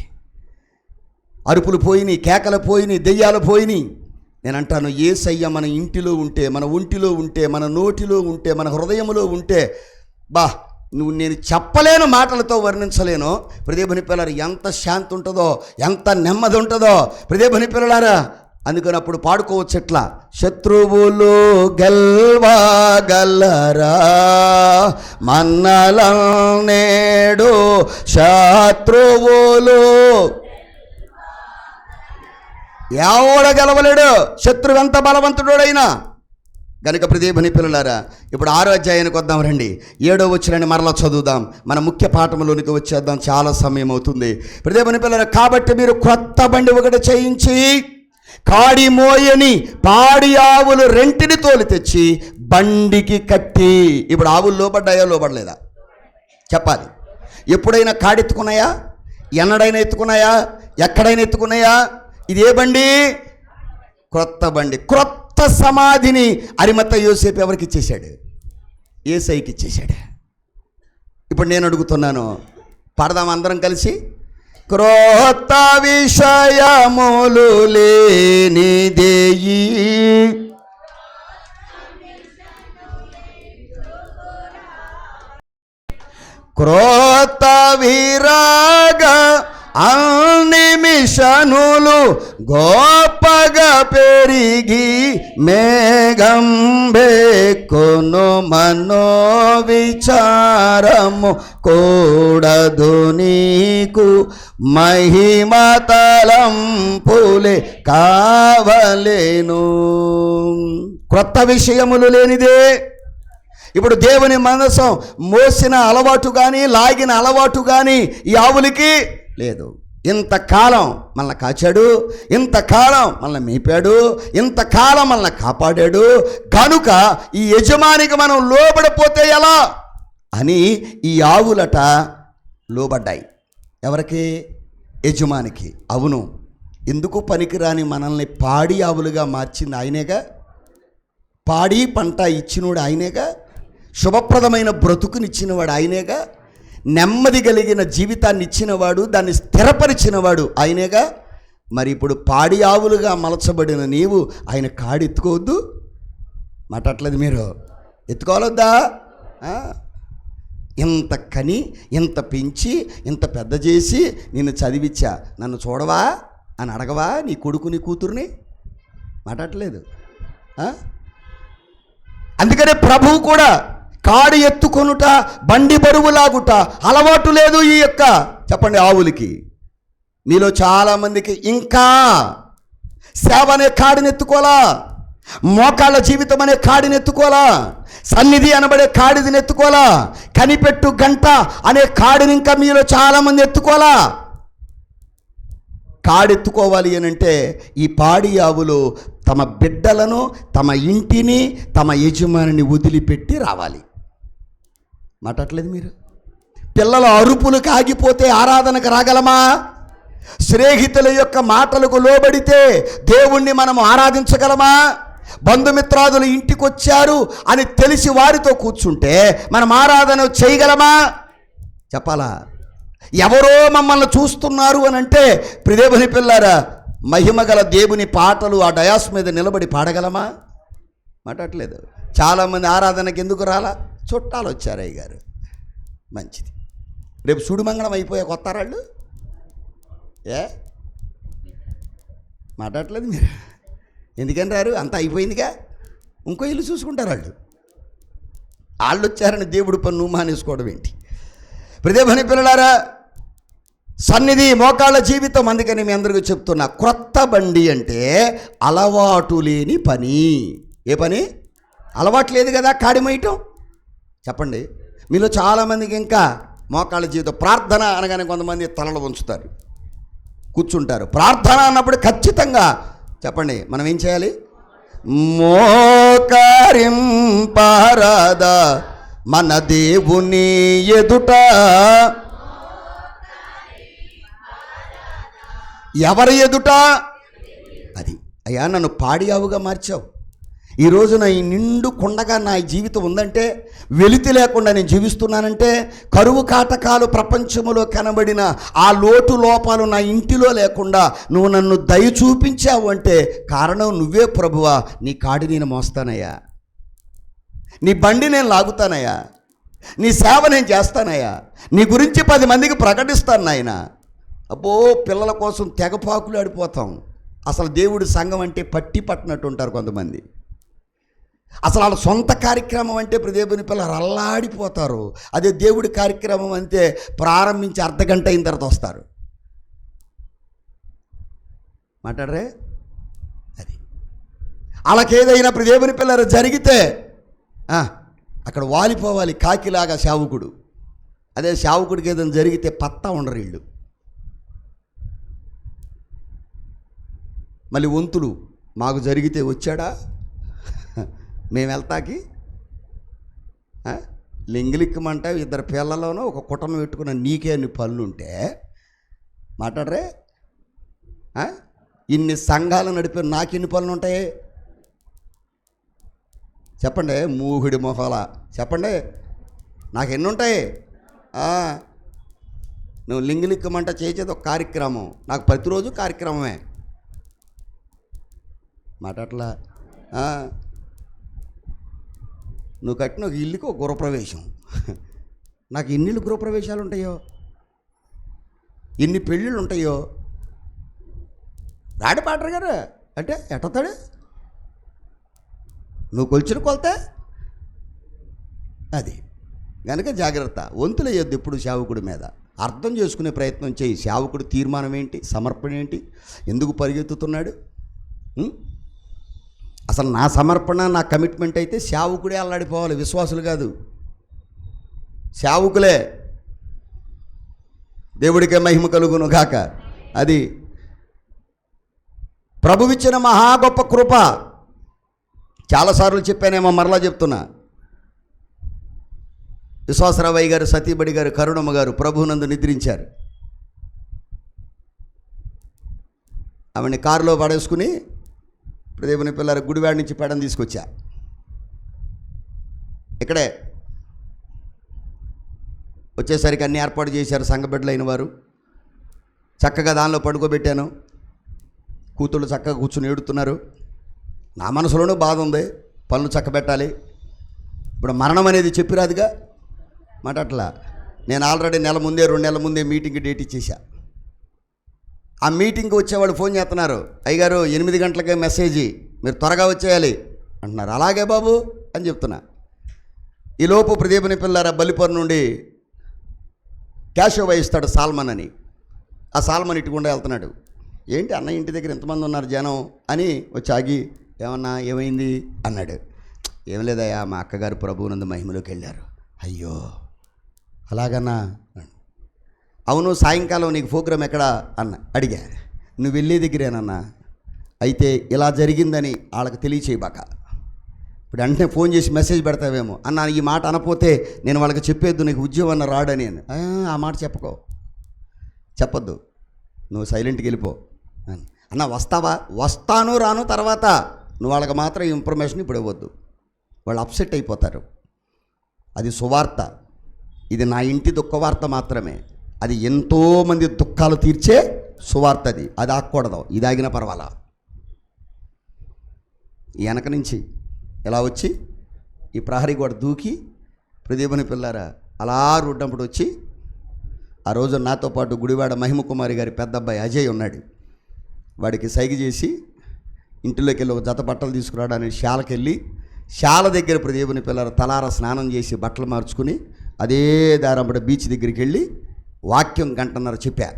A: అరుపులు పోయినాయి, కేకలు పోయినాయి, దెయ్యాలు పోయినాయి. నేను అంటాను, యేసయ్య మన ఇంటిలో ఉంటే, మన ఒంటిలో ఉంటే, మన నోటిలో ఉంటే, మన హృదయంలో ఉంటే, నేను చెప్పలేను, మాటలతో వర్ణించలేను. ప్రియమైన పిల్లలారా, ఎంత శాంతి ఉంటుందో, ఎంత నెమ్మది ఉంటుందో ప్రియమైన పిల్లలారా. అందుకని అప్పుడు పాడుకోవచ్చు ఎట్లా? శత్రువులు గెల్వగలరా మన్నల నేడు శత్రువులు ఎవడ గెలవలేడు. శత్రువు ఎంత బలవంతుడైనా కనుక ప్రియమైన పిల్లలారా, ఇప్పుడు 6వ అధ్యాయానికి వద్దాం రండి. 7వ మరలా చదువుదాం. మన ముఖ్య పాఠంలోనికి వచ్చేద్దాం, చాలా సమయం అవుతుంది. ప్రియమైన పిల్లలారా, కాబట్టి మీరు క్రొత్త బండి ఒకటి చేయించి కాడి మోయని పాడి ఆవులు 2 తోలి తెచ్చి బండికి కట్టి. ఇప్పుడు ఆవులు లోబడ్డాయా, లోబడలేదా? చెప్పాలి. ఎప్పుడైనా కాడెత్తుకున్నాయా? ఎన్నడైనా ఎత్తుకున్నాయా? ఎక్కడైనా ఎత్తుకున్నాయా? ఇది ఏ బండి? క్రొత్త బండి. క్రొత్త సమాధిని అరిమత్త యోసేపు ఎవరికి ఇచ్చేశాడు? యేసయ్యకి ఇచ్చేశాడు. ఇప్పుడు నేను అడుగుతున్నాను, పాడదాం అందరం కలిసి. క్రొత్త విషయములు లేనిదేయి క్రొత్త విరాగ అన్ని మిషనులు గొప్పగా పెరిగి మేఘం బెక్కును మనో విచారము కూడదు నీకు మహిమ తలంపులే కావలేను. క్రొత్త విషయములు లేనిదే. ఇప్పుడు దేవుని మనసం మోసిన అలవాటు కానీ లాగిన అలవాటు కానీ ఈ ఆవులకి లేదు. ఇంతకాలం మనల్ని కాచాడు, ఇంతకాలం మనల్ని మేపాడు, ఇంతకాలం మనల్ని కాపాడాడు కనుక ఈ యజమానికి మనం లోబడిపోతే ఎలా అని ఈ ఆవులట లోబడ్డాయి. ఎవరికి? యజమానికి. అవును, ఎందుకు పనికిరాని మనల్ని పాడి ఆవులుగా మార్చింది ఆయనేగా. పాడి పంట ఇచ్చినవాడు ఆయనేగా. శుభప్రదమైన బ్రతుకునిచ్చినవాడు ఆయనేగా. నెమ్మది కలిగిన జీవితాన్ని ఇచ్చినవాడు, దాన్ని స్థిరపరిచినవాడు ఆయనేగా. మరి ఇప్పుడు పాడి ఆవులుగా మలచబడిన నీవు ఆయన కాడి ఎత్తుకోవద్దు? మాట్లాడలేదు మీరు? ఎత్తుకోవాలొద్దా? ఇంత కని, ఇంత పెంచి, ఇంత పెద్ద చేసి నిన్ను చదివించా, నన్ను చూడవా అని అడగవా నీ కొడుకు నీ కూతుర్ని? మాట్లాడలేదు. అందుకనే ప్రభువు కూడా కాడి ఎత్తుకొనుట, బండి బరువులాగుట అలవాటు లేదు ఈ యొక్క చెప్పండి ఆవులకి. మీలో చాలామందికి ఇంకా సేవ అనే కాడిని ఎత్తుకోలా, మోకాళ్ళ జీవితం అనే కాడిని ఎత్తుకోలా, సన్నిధి అనబడే కాడిని ఎత్తుకోలా, కనిపెట్టు గంట అనే కాడిని ఇంకా మీలో చాలామంది ఎత్తుకోలా. కాడెత్తుకోవాలి అని అంటే ఈ పాడి ఆవులు తమ బిడ్డలను, తమ ఇంటిని, తమ యజమానిని వదిలిపెట్టి రావాలి. మాట్లాడలేదు మీరు? పిల్లల అరుపులకు ఆగిపోతే ఆరాధనకు రాగలమా? స్నేహితుల యొక్క మాటలకు లోబడితే దేవుణ్ణి మనం ఆరాధించగలమా? బంధుమిత్రాదులు ఇంటికి వచ్చారు అని తెలిసి వారితో కూర్చుంటే మనం ఆరాధన చేయగలమా? చెప్పాలా? ఎవరో మమ్మల్ని చూస్తున్నారు అని అంటే ప్రియదేవుని పిల్లారా, మహిమగల దేవుని పాటలు ఆ డయాస్ మీద నిలబడి పాడగలమా? మాట్లాడలేదు. చాలామంది ఆరాధనకి ఎందుకు రాలా? చుట్టాలు వచ్చారు అయ్య గారు. మంచిది. రేపు సుడిమంగళం అయిపోయా కొత్తారాళ్ళు. మాట్లాడలేదు మీరు? ఎందుకని రారు? అంతా అయిపోయిందిగా, ఇంకో ఇల్లు చూసుకుంటారు వాళ్ళు. వాళ్ళు వచ్చారని దేవుడు పని నువ్వు మానేసుకోవడం ఏంటి? ప్రియదేవుని పిల్లలారా, సన్నిధి మోకాళ్ళ జీవితం. అందుకని మీ అందరికీ చెప్తున్నా, క్రొత్త బండి అంటే అలవాటు లేని పని. ఏ పని? అలవాటు లేదు కదా కాడిమేయటం. చెప్పండి, మీలో చాలామందికి ఇంకా మోకాళ్ళ జీవితం. ప్రార్థన అనగానే కొంతమంది తలలు ఉంచుతారు, కూర్చుంటారు. ప్రార్థన అన్నప్పుడు ఖచ్చితంగా చెప్పండి మనం ఏం చేయాలి? మోకరింపరాదా మన దేవుని ఎదుట. ఎవరి ఎదుట? అది. అయ్యా నన్ను పాడి ఆవుగా మార్చావు, ఈరోజు నా ఈ నిండు కొండగా నా జీవితం ఉందంటే, వెలితి లేకుండా నేను జీవిస్తున్నానంటే, కరువు కాటకాలు ప్రపంచంలో కనబడిన ఆ లోటు లోపాలు నా ఇంటిలో లేకుండా నువ్వు నన్ను దయ చూపించావు అంటే కారణం నువ్వే ప్రభువా. నీ కాడి నేను మోస్తానయ్యా, నీ బండి నేను లాగుతానయ్యా, నీ సేవ నేను చేస్తానయ్యా, నీ గురించి 10 మందికి ప్రకటిస్తాను నాయన. అబ్బో, పిల్లల కోసం తెగపాకులు ఆడిపోతాం. అసలు దేవుడి సంఘం అంటే పట్టి పట్టినట్టు ఉంటారు కొంతమంది. అసలు వాళ్ళ సొంత కార్యక్రమం అంటే దేవుని పిల్లలు అల్లాడిపోతారు. అదే దేవుడి కార్యక్రమం అంటే ప్రారంభించి అర్ధగంట అయిన తర్వాత వస్తారు. మాట్లాడరే? అది వాళ్ళకేదైనా దేవుని పిల్లలు జరిగితే అక్కడ వాలిపోవాలి కాకిలాగా సేవకుడు. అదే సేవకుడికి ఏదైనా జరిగితే పత్తా ఉండరు వీళ్ళు. మళ్ళీ వంతులు, మాకు జరిగితే వచ్చాడా, మేము వెళ్తాకి లింగిలిక్కమంటే 2 పిల్లలోనూ ఒక కుటుంబం పెట్టుకున్న నీకే అన్ని పనులుంటే మాట్లాడరే? ఇన్ని సంఘాలు నడిపే నాకెన్ని పనులు ఉంటాయి చెప్పండి? మూహిడి మొహాల చెప్పండి, నాకు ఎన్ని ఉంటాయి? నువ్వు లింగిలిక్కమంట చేసేది ఒక కార్యక్రమం, నాకు ప్రతిరోజు కార్యక్రమమే. మాట్లాడలా? నువ్వు కట్టిన ఒక ఇల్లుకి ఒక గృహప్రవేశం, నాకు ఎన్ని గృహప్రవేశాలు ఉంటాయో, ఎన్ని పెళ్ళిళ్ళు ఉంటాయో. రాడు పాటర్ గారు అంటే ఎట్టతాడు, నువ్వు కొలిచిన కొలతే అది. కనుక జాగ్రత్త, వంతులయ్యొద్దు ఎప్పుడు సేవకుడి మీద. అర్థం చేసుకునే ప్రయత్నం చేయి. సేవకుడు తీర్మానం ఏంటి, సమర్పణ ఏంటి, ఎందుకు పరిగెత్తుతున్నాడు. అసలు నా సమర్పణ, నా కమిట్మెంట్ అయితే సేవకుడే అల్లాడిపోవాలి, విశ్వాసులు కాదు, సేవకులే. దేవుడికే మహిమ కలుగును గాక. అది ప్రభువిచ్చిన మహా గొప్ప కృప. చాలాసార్లు చెప్పానేమో, మరలా చెప్తున్నా. విశ్వాసరావయ్య గారు, సతీబడి గారు, కరుణమ్మ గారు ప్రభువునందు నిద్రించారు. ఆవిడ్ని కారులో పడేసుకుని దేవుని పిల్లల గుడివాడి నుంచి పేడని తీసుకొచ్చా. ఇక్కడే వచ్చేసరికి అన్ని ఏర్పాటు చేశారు సంఘ బిడ్డలైన వారు. చక్కగా దానిలో పడుకోబెట్టాను. కూతుళ్ళు చక్కగా కూర్చుని ఏడుతున్నారు. నా మనసులోనూ బాధ ఉంది, పనులు చక్కబెట్టాలి. ఇప్పుడు మరణం అనేది చెప్పిరాదుగా మాట. అట్లా నేను ఆల్రెడీ నెల ముందే, 2 నెలల ముందే మీటింగ్కి డేట్ ఇచ్చేసా. ఆ మీటింగ్కి వచ్చేవాళ్ళు ఫోన్ చేస్తున్నారు, అయ్యగారు 8 గంటలకే మెసేజ్, మీరు త్వరగా వచ్చేయాలి అంటున్నారు. అలాగే బాబు అని చెప్తున్నా. ఈలోపు ప్రదీపని పిల్లారా బల్లిపొర నుండి క్యాష్ ఇస్తాడు సాల్మన్ అని. ఆ సాల్మన్ ఇటుకుండా వెళ్తున్నాడు. ఏంటి అన్న ఇంటి దగ్గర ఎంతమంది ఉన్నారు జనం అని వచ్చి ఆగి, ఏమన్నా ఏమైంది అన్నాడు. ఏం లేదయ్యా, మా అక్కగారు ప్రభువునందు మహిమలోకి వెళ్ళారు. అయ్యో అలాగన్నా. అవును, సాయంకాలం నీకు ప్రోగ్రాం ఎక్కడా అన్న అడిగా. నువ్వు వెళ్ళే దగ్గరేనన్నా. అయితే ఇలా జరిగిందని వాళ్ళకి తెలియచేయబాక. ఇప్పుడు వెంటనే ఫోన్ చేసి మెసేజ్ పెడతావేమో అన్న. ఈ మాట అనపోతే నేను వాళ్ళకి చెప్పేద్దు, నీకు ఉద్యోగం అన్న రాడని. ఆ మాట చెప్పొద్దు, నువ్వు సైలెంట్కి వెళ్ళిపో అన్న. వస్తావా? వస్తాను, రాను తర్వాత. నువ్వు వాళ్ళకి మాత్రం ఇన్ఫర్మేషన్ ఇప్పుడు ఇవ్వద్దు, వాళ్ళు అప్సెట్ అయిపోతారు. అది సువార్త, ఇది నా ఇంటి దుఃఖవార్త మాత్రమే. అది ఎంతోమంది దుఃఖాలు తీర్చే సువార్త. అది ఆగకూడదు, ఇది ఆగినా పర్వాలా. ఈ వెనక నుంచి ఇలా వచ్చి ఈ ప్రహరీ గోడ దూకి ప్రదీపని పిల్లారా అలా రోడ్డంపుడు వచ్చి, ఆ రోజు నాతో పాటు గుడివాడ మహిమకుమారి గారి పెద్ద అబ్బాయి అజయ్ ఉన్నాడు. వాడికి సైగ చేసి ఇంటిలోకి వెళ్ళి ఒక జత బట్టలు తీసుకురావడానికి శాలకెళ్ళి, శాల దగ్గర ప్రదీపని పిల్లల తలార స్నానం చేసి బట్టలు మార్చుకుని అదే దారంబడ బీచ్ దగ్గరికి వెళ్ళి వాక్యం 1.5 గంటన్నర చెప్పా.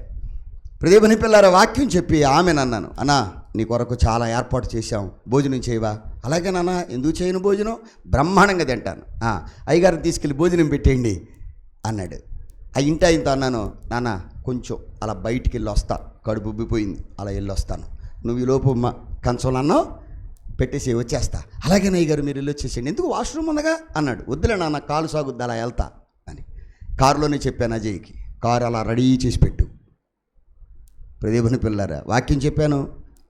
A: ప్రదీపని పిల్లార వాక్యం చెప్పి ఆమెనన్నాను, అన్నా నీ కొరకు చాలా ఏర్పాటు చేశాం, భోజనం చేయవా? అలాగే నాన్న, ఎందుకు చేయను భోజనం, బ్రహ్మాండంగా తింటాను. అయ్యగారిని తీసుకెళ్ళి భోజనం పెట్టేయండి అన్నాడు. ఆ ఇంటి ఆయనతో అన్నాను, నాన్న కొంచెం అలా బయటికి వెళ్ళి వస్తా, కడుపు ఉబ్బిపోయింది, అలా వెళ్ళి వస్తాను, నువ్వు ఈ లోపు కంచంలో అన్నం పెట్టేసి వచ్చేస్తా. అలాగే అయ్యగారు మీరు వెళ్ళి వచ్చేసేయండి, ఎందుకు వాష్రూమ్ ఉందగా అన్నాడు. వద్దులే నాన్న, కాలు సాగుద్ది, అలా వెళ్తా అని కారులోనే చెప్పాను అజయ్కి, కారు అలా రెడీ చేసి పెట్టు. ప్రదీపని పిల్లారా వాక్యం చెప్పాను,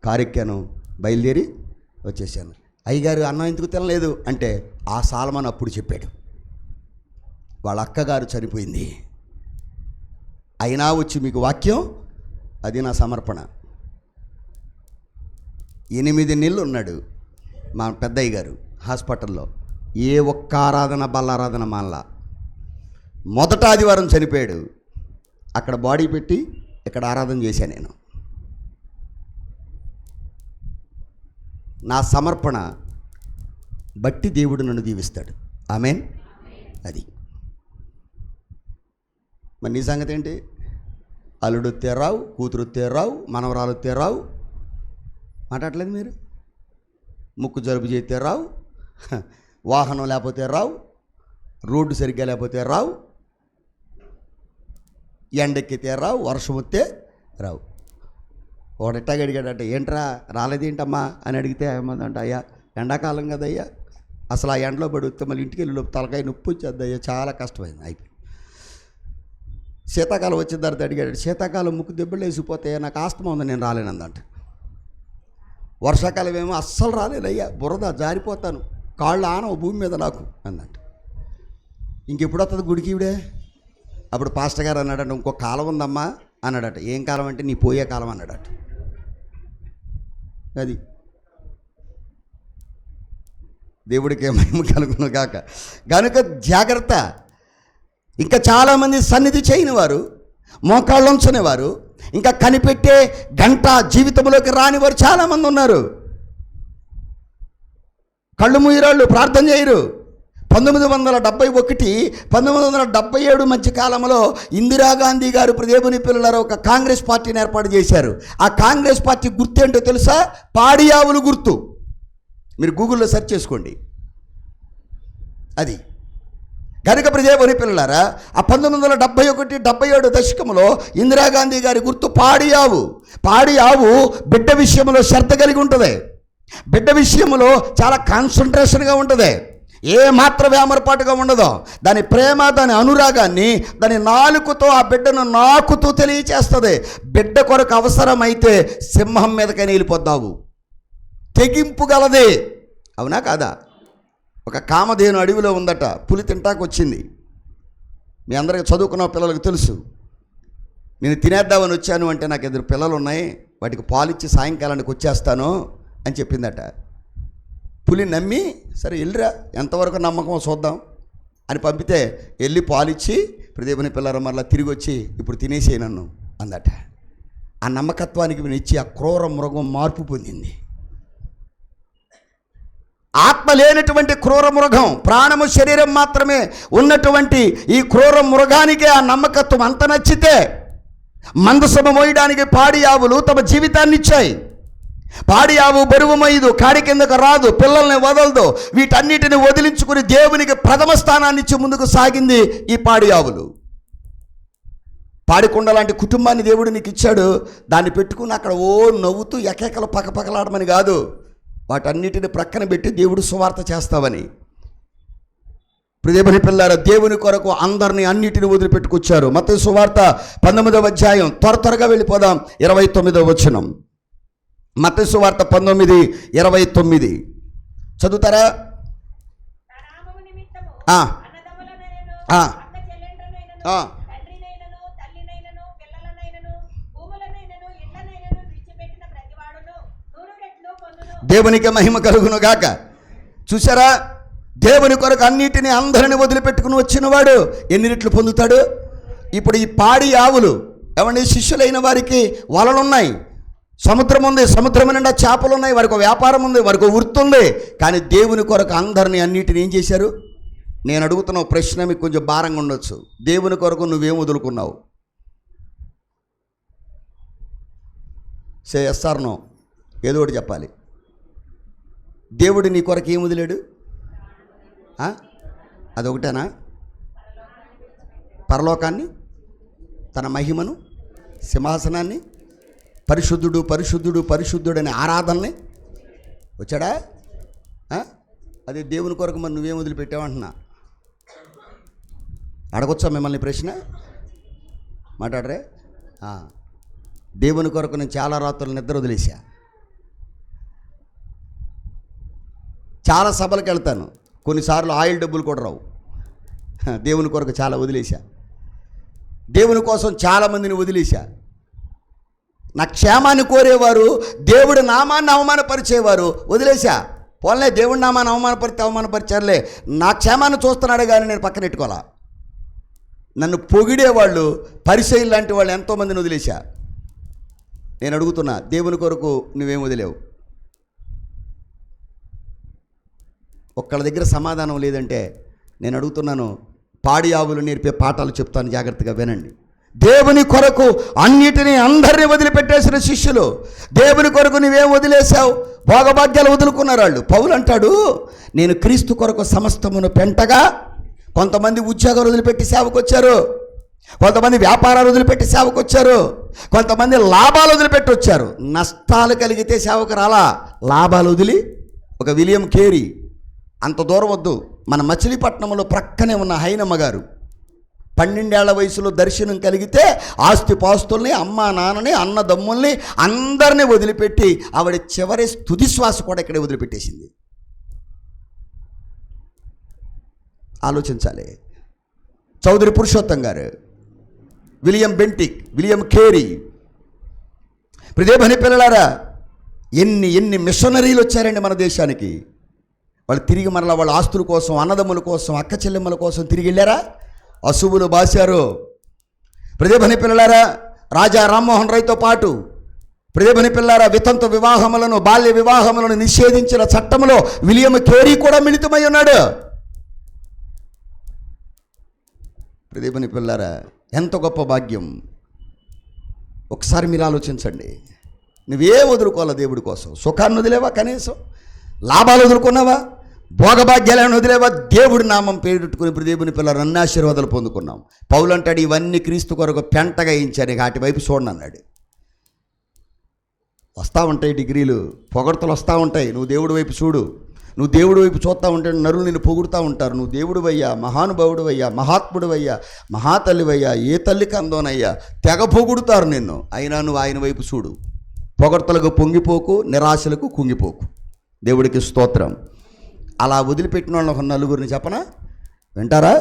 A: కారు ఎక్కాను, బయలుదేరి వచ్చేసాను. అయ్యగారు అన్నం ఎందుకు తినలేదు అంటే ఆ సాల్మన్ అప్పుడు చెప్పాడు, వాళ్ళ అక్కగారు చనిపోయింది, అయినా వచ్చి మీకు వాక్యం, అది నా సమర్పణ. 8 నెలలు ఉన్నాడు మా పెద్దయ్య గారు హాస్పిటల్లో. ఏ ఒక్క ఆరాధన బల్లారాధన మానలా. మొదట ఆదివారం చనిపోయాడు, అక్కడ బాడీ పెట్టి ఇక్కడ ఆరాధన చేశాను నేను. నా సమర్పణ బట్టి దేవుడు నన్ను దీవిస్తాడు. ఆమేన్. అది మరి నీ సంగతి ఏంటి? అల్లుడు తేరావు, కూతురు తేరావు, మనవరాలు తేరావు, మాట్లాడలేదు మీరు. ముక్కు జలుబు చేస్తే రావు, వాహనం లేకపోతే రావు, రోడ్డు సరిగ్గా లేకపోతే రావు, ఎండెక్కితే రావు, వర్షం వస్తే రావు. ఒకటి ఎట్టాగా అడిగాడంటే, ఏంట్రా రాలేదేంటమ్మా అని అడిగితే ఏమందంట, అయ్యా ఎండాకాలం కదయ్యా, అసలు ఆ ఎండలో పడి వస్తే మళ్ళీ ఇంటికి వెళ్ళి తలకాయ నొప్పి వచ్చేది అయ్యా, చాలా కష్టమైంది అయిపోయి. శీతాకాలం వచ్చిన తర్వాత అడిగాడు, శీతాకాలం ముక్కు దెబ్బలు వేసిపోతే నాకు ఆస్తమా ఉంది, నేను రాలేనందంట. వర్షాకాలం ఏమో అస్సలు రాలేదయ్యా, బురద జారిపోతాను, కాళ్ళు ఆనవు భూమి మీద నాకు అందంట. ఇంకెప్పుడు వస్తుంది గుడికి ఇవిడే? అప్పుడు పాస్టర్ గారు అన్నాడట, ఇంకో కాలం ఉందమ్మా అన్నాడట. ఏం కాలం అంటే నీ పోయే కాలం అన్నాడట. అది దేవుడికే మహిమ కలుగును గాక. కనుక జాగ్రత్త. ఇంకా చాలామంది సన్నిధి చేయని వారు, మోకాళ్ళు ఉంచని వారు, ఇంకా కనిపెట్టే గంట జీవితంలోకి రాని వారు చాలామంది ఉన్నారు. కళ్ళు మూయరాళ్ళు, ప్రార్థన చేయరు. 1971 1977 మధ్య కాలంలో ఇందిరాగాంధీ గారు దేవుని పిల్లలారా ఒక కాంగ్రెస్ పార్టీని ఏర్పాటు చేశారు. ఆ కాంగ్రెస్ పార్టీ గుర్తు ఏంటో తెలుసా? పాడి ఆవులు గుర్తు. మీరు గూగుల్లో సెర్చ్ చేసుకోండి. అది కనుక దేవుని పిల్లలారా, ఆ 1971-77 దశకంలో ఇందిరాగాంధీ గారి గుర్తు పాడి ఆవు. పాడి ఆవు బిడ్డ విషయంలో శ్రద్ధ కలిగి ఉంటుంది. బిడ్డ విషయంలో చాలా కాన్సన్ట్రేషన్గా ఉంటుంది. ఏ మాత్రం వేమరపాటుగా ఉండదో. దాని ప్రేమ, దాని అనురాగాన్ని దాని నాలుకతో ఆ బిడ్డను నాకుతూ తెలియచేస్తుంది. బిడ్డ కొరకు అవసరమైతే సింహం మీదకైనా వెళ్ళిపోద్దావు. తెగింపు గలదే. అవునా కాదా? ఒక కామధేను అడవిలో ఉందట, పులి తింటాకు వచ్చింది. మీ అందరికీ చదువుకున్న పిల్లలకు తెలుసు. నేను తినేద్దామని వచ్చాను అంటే నాకు 2 పిల్లలు ఉన్నాయి, వాటికి పాలిచ్చి సాయంకాలానికి వచ్చేస్తాను అని చెప్పిందట. పులి నమ్మి సరే వెళ్ళిరా, ఎంతవరకు నమ్మకం చూద్దాం అని పంపితే వెళ్ళి పాలిచ్చి దేవుని పిల్లల మరలా తిరిగి వచ్చి ఇప్పుడు తినేసేయి నన్ను అందట. ఆ నమ్మకత్వానికి ఇచ్చి ఆ క్రూర మృగం మార్పు పొందింది. ఆత్మ లేనటువంటి క్రూర మృగం, ప్రాణము శరీరం మాత్రమే ఉన్నటువంటి ఈ క్రూర మృగానికే ఆ నమ్మకత్వం అంత నచ్చితే మందసము మోయడానికి పాడి ఆవులు తమ జీవితాన్ని ఇచ్చాయి. పాడి ఆవు బరువు మొయ్యదు, కాడి కిందకు రాదు, పిల్లల్ని వదలదు. వీటన్నిటిని వదిలించుకుని దేవునికి ప్రథమ స్థానాన్ని ఇచ్చి ముందుకు సాగింది ఈ పాడి ఆవులు. పాడికొండ లాంటి కుటుంబాన్ని దేవుడు నీకు ఇచ్చాడు. దాన్ని పెట్టుకుని అక్కడ నవ్వుతూ ఎకేకలు పక్కపక్కలాడమని కాదు, వాటన్నిటిని ప్రక్కన పెట్టి దేవుడు సువార్త చేస్తావని. దేవుని పిల్లారా, దేవుని కొరకు అందరినీ అన్నిటిని వదిలిపెట్టుకొచ్చారు. మత్తయి సువార్త 19వ అధ్యాయం, త్వరగా వెళ్ళిపోదాం. 29వ వచనం. మత్తయి సువార్త 19:29 చదువుతారా? దేవునికి మహిమ కలుగును గాక. చూసారా? దేవుని కొరకు అన్నిటినీ అందరిని వదిలిపెట్టుకుని వచ్చినవాడు ఎన్ని రెట్లు పొందుతాడు? ఇప్పుడు ఈ పాడి ఆవులు ఏమండి, శిష్యులైన వారికి వలలున్నాయి, సముద్రం ఉంది, సముద్రం నిండా చేపలు ఉన్నాయి, వారికి వ్యాపారం ఉంది, వారికి వృత్తి ఉంది. కానీ దేవుని కొరకు అందరినీ అన్నిటిని ఏం చేశారు? నేను అడుగుతున్న ప్రశ్న మీకు కొంచెం భారంగా ఉండొచ్చు. దేవుని కొరకు నువ్వేం వదులుకున్నావు? సే ఎస్ ఆర్ నో, ఏదో ఒకటి చెప్పాలి. దేవుడు నీ కొరకు ఏం వదిలాడు? అదొకటేనా? పరలోకాన్ని, తన మహిమను, సింహాసనాన్ని, పరిశుద్ధుడు పరిశుద్ధుడు పరిశుద్ధుడు అనే ఆరాధనని వచ్చాడా? అదే దేవుని కొరకు మరి నువ్వేం వదిలిపెట్టావంటున్నా. అడగొచ్చా మిమ్మల్ని ప్రశ్న? మాట్లాడరే? దేవుని కొరకు నేను చాలా రాత్రులు నిద్ర వదిలేసా. చాలా సభలకు వెళ్తాను, కొన్నిసార్లు ఆయిల్ డబ్బులు కూడా రావు. దేవుని కొరకు చాలా వదిలేశా. దేవుని కోసం చాలామందిని వదిలేశా. నా క్షేమాన్ని కోరేవారు, దేవుడి నామాన్ని అవమానపరిచేవారు వదిలేశా. పోలే, దేవుడి నామాన్ని అవమానపరిచారులే, నా క్షేమాన్ని చూస్తున్నాడు కానీ నేను పక్కన పెట్టుకోవాలా. నన్ను పొగిడేవాళ్ళు, పరిచయం లాంటి వాళ్ళు ఎంతోమందిని వదిలేశా. నేను అడుగుతున్నా, దేవుని కొరకు నువ్వేం వదిలేవు? ఒక్కళ్ళ దగ్గర సమాధానం లేదంటే నేను అడుగుతున్నాను, పాడి ఆవులు నేర్పే పాఠాలు చెప్తాను, జాగ్రత్తగా వినండి. దేవుని కొరకు అన్నిటినీ అందరినీ వదిలిపెట్టేసిన శిష్యులు, దేవుని కొరకు నువ్వేం వదిలేశావు? భోగభాగ్యాలు వదులుకున్నారు వాళ్ళు. పౌలు అంటాడు, నేను క్రీస్తు కొరకు సమస్తమును పెంటగా. కొంతమంది ఉద్యోగాలు వదిలిపెట్టి సేవకు వచ్చారు, కొంతమంది వ్యాపారాలు వదిలిపెట్టి సేవకు వచ్చారు, కొంతమంది లాభాలు వదిలిపెట్టి వచ్చారు. నష్టాలు కలిగితే సేవకు రాలా, లాభాలు వదిలి. ఒక విలియం కేరీ, అంత దూరం వద్దు, మన మచిలీపట్నంలో ప్రక్కనే ఉన్న హైనమ్మ గారు 12 ఏళ్ల వయసులో దర్శనం కలిగితే ఆస్తిపాస్తుల్ని, అమ్మా నాన్నని, అన్నదమ్ముల్ని అందరినీ వదిలిపెట్టి ఆవిడ చివరి తుది శ్వాస కూడా ఇక్కడే వదిలిపెట్టేసింది. ఆలోచించాలి. చౌదరి పురుషోత్తం గారు, విలియం బెంటిక్, విలియం కేరీ, దేవుని పిల్లలారా, ఎన్ని మిషనరీలు వచ్చారండి మన దేశానికి. వాళ్ళు తిరిగి మరలా వాళ్ళ ఆస్తుల కోసం, అన్నదమ్ముల కోసం, అక్క చెల్లెమ్మల కోసం తిరిగి వెళ్ళారా? అశువులు బాశారు. ప్రదేభని పిల్లలారా, రాజా రామ్మోహన్ రాయ్తో పాటు ప్రదేభని పిల్లారా వితంతు వివాహములను, బాల్య వివాహములను నిషేధించిన చట్టంలో విలియం కేరీ కూడా మిళితమై ఉన్నాడు. ప్రదేభని పిల్లారా, ఎంత గొప్ప భాగ్యం. ఒకసారి మీరు ఆలోచించండి. నువ్వే వదులుకోవాలా దేవుడి కోసం? సుఖాన్ని వదిలేవా? కనీసం లాభాలు వదులుకున్నావా? భోగభాగ్యాలను వదిలేవా? దేవుడి నామం పేరుట్టుకుని ప్రదేవుని పిల్లలు అన్ని ఆశీర్వాదాలు పొందుకున్నాం. పౌలు అంటాడు, ఇవన్నీ క్రీస్తు కొరకు పెంటగా ఇచ్చాను, వాటి వైపు చూడండి అన్నాడు. వస్తూ ఉంటాయి డిగ్రీలు, పొగడతలు వస్తూ ఉంటాయి. నువ్వు దేవుడి వైపు చూడు. నువ్వు దేవుడి వైపు చూస్తూ ఉంటే నరులు నిన్ను పొగుడుతూ ఉంటారు. నువ్వు దేవుడు అయ్యా, మహానుభావుడు అయ్యా, మహాత్ముడు అయ్యా, మహాతల్లివయ్యా, ఏ తల్లికి అందోనయ్యా, తెగ పొగుడుతారు నిన్ను. అయినా నువ్వు ఆయన వైపు చూడు. పొగడ్తలకు పొంగిపోకు, నిరాశలకు కుంగిపోకు. దేవుడికి స్తోత్రం. అలా వదిలిపెట్టిన వాళ్ళని ఒక నలుగురిని చెప్పనా? వింటారా?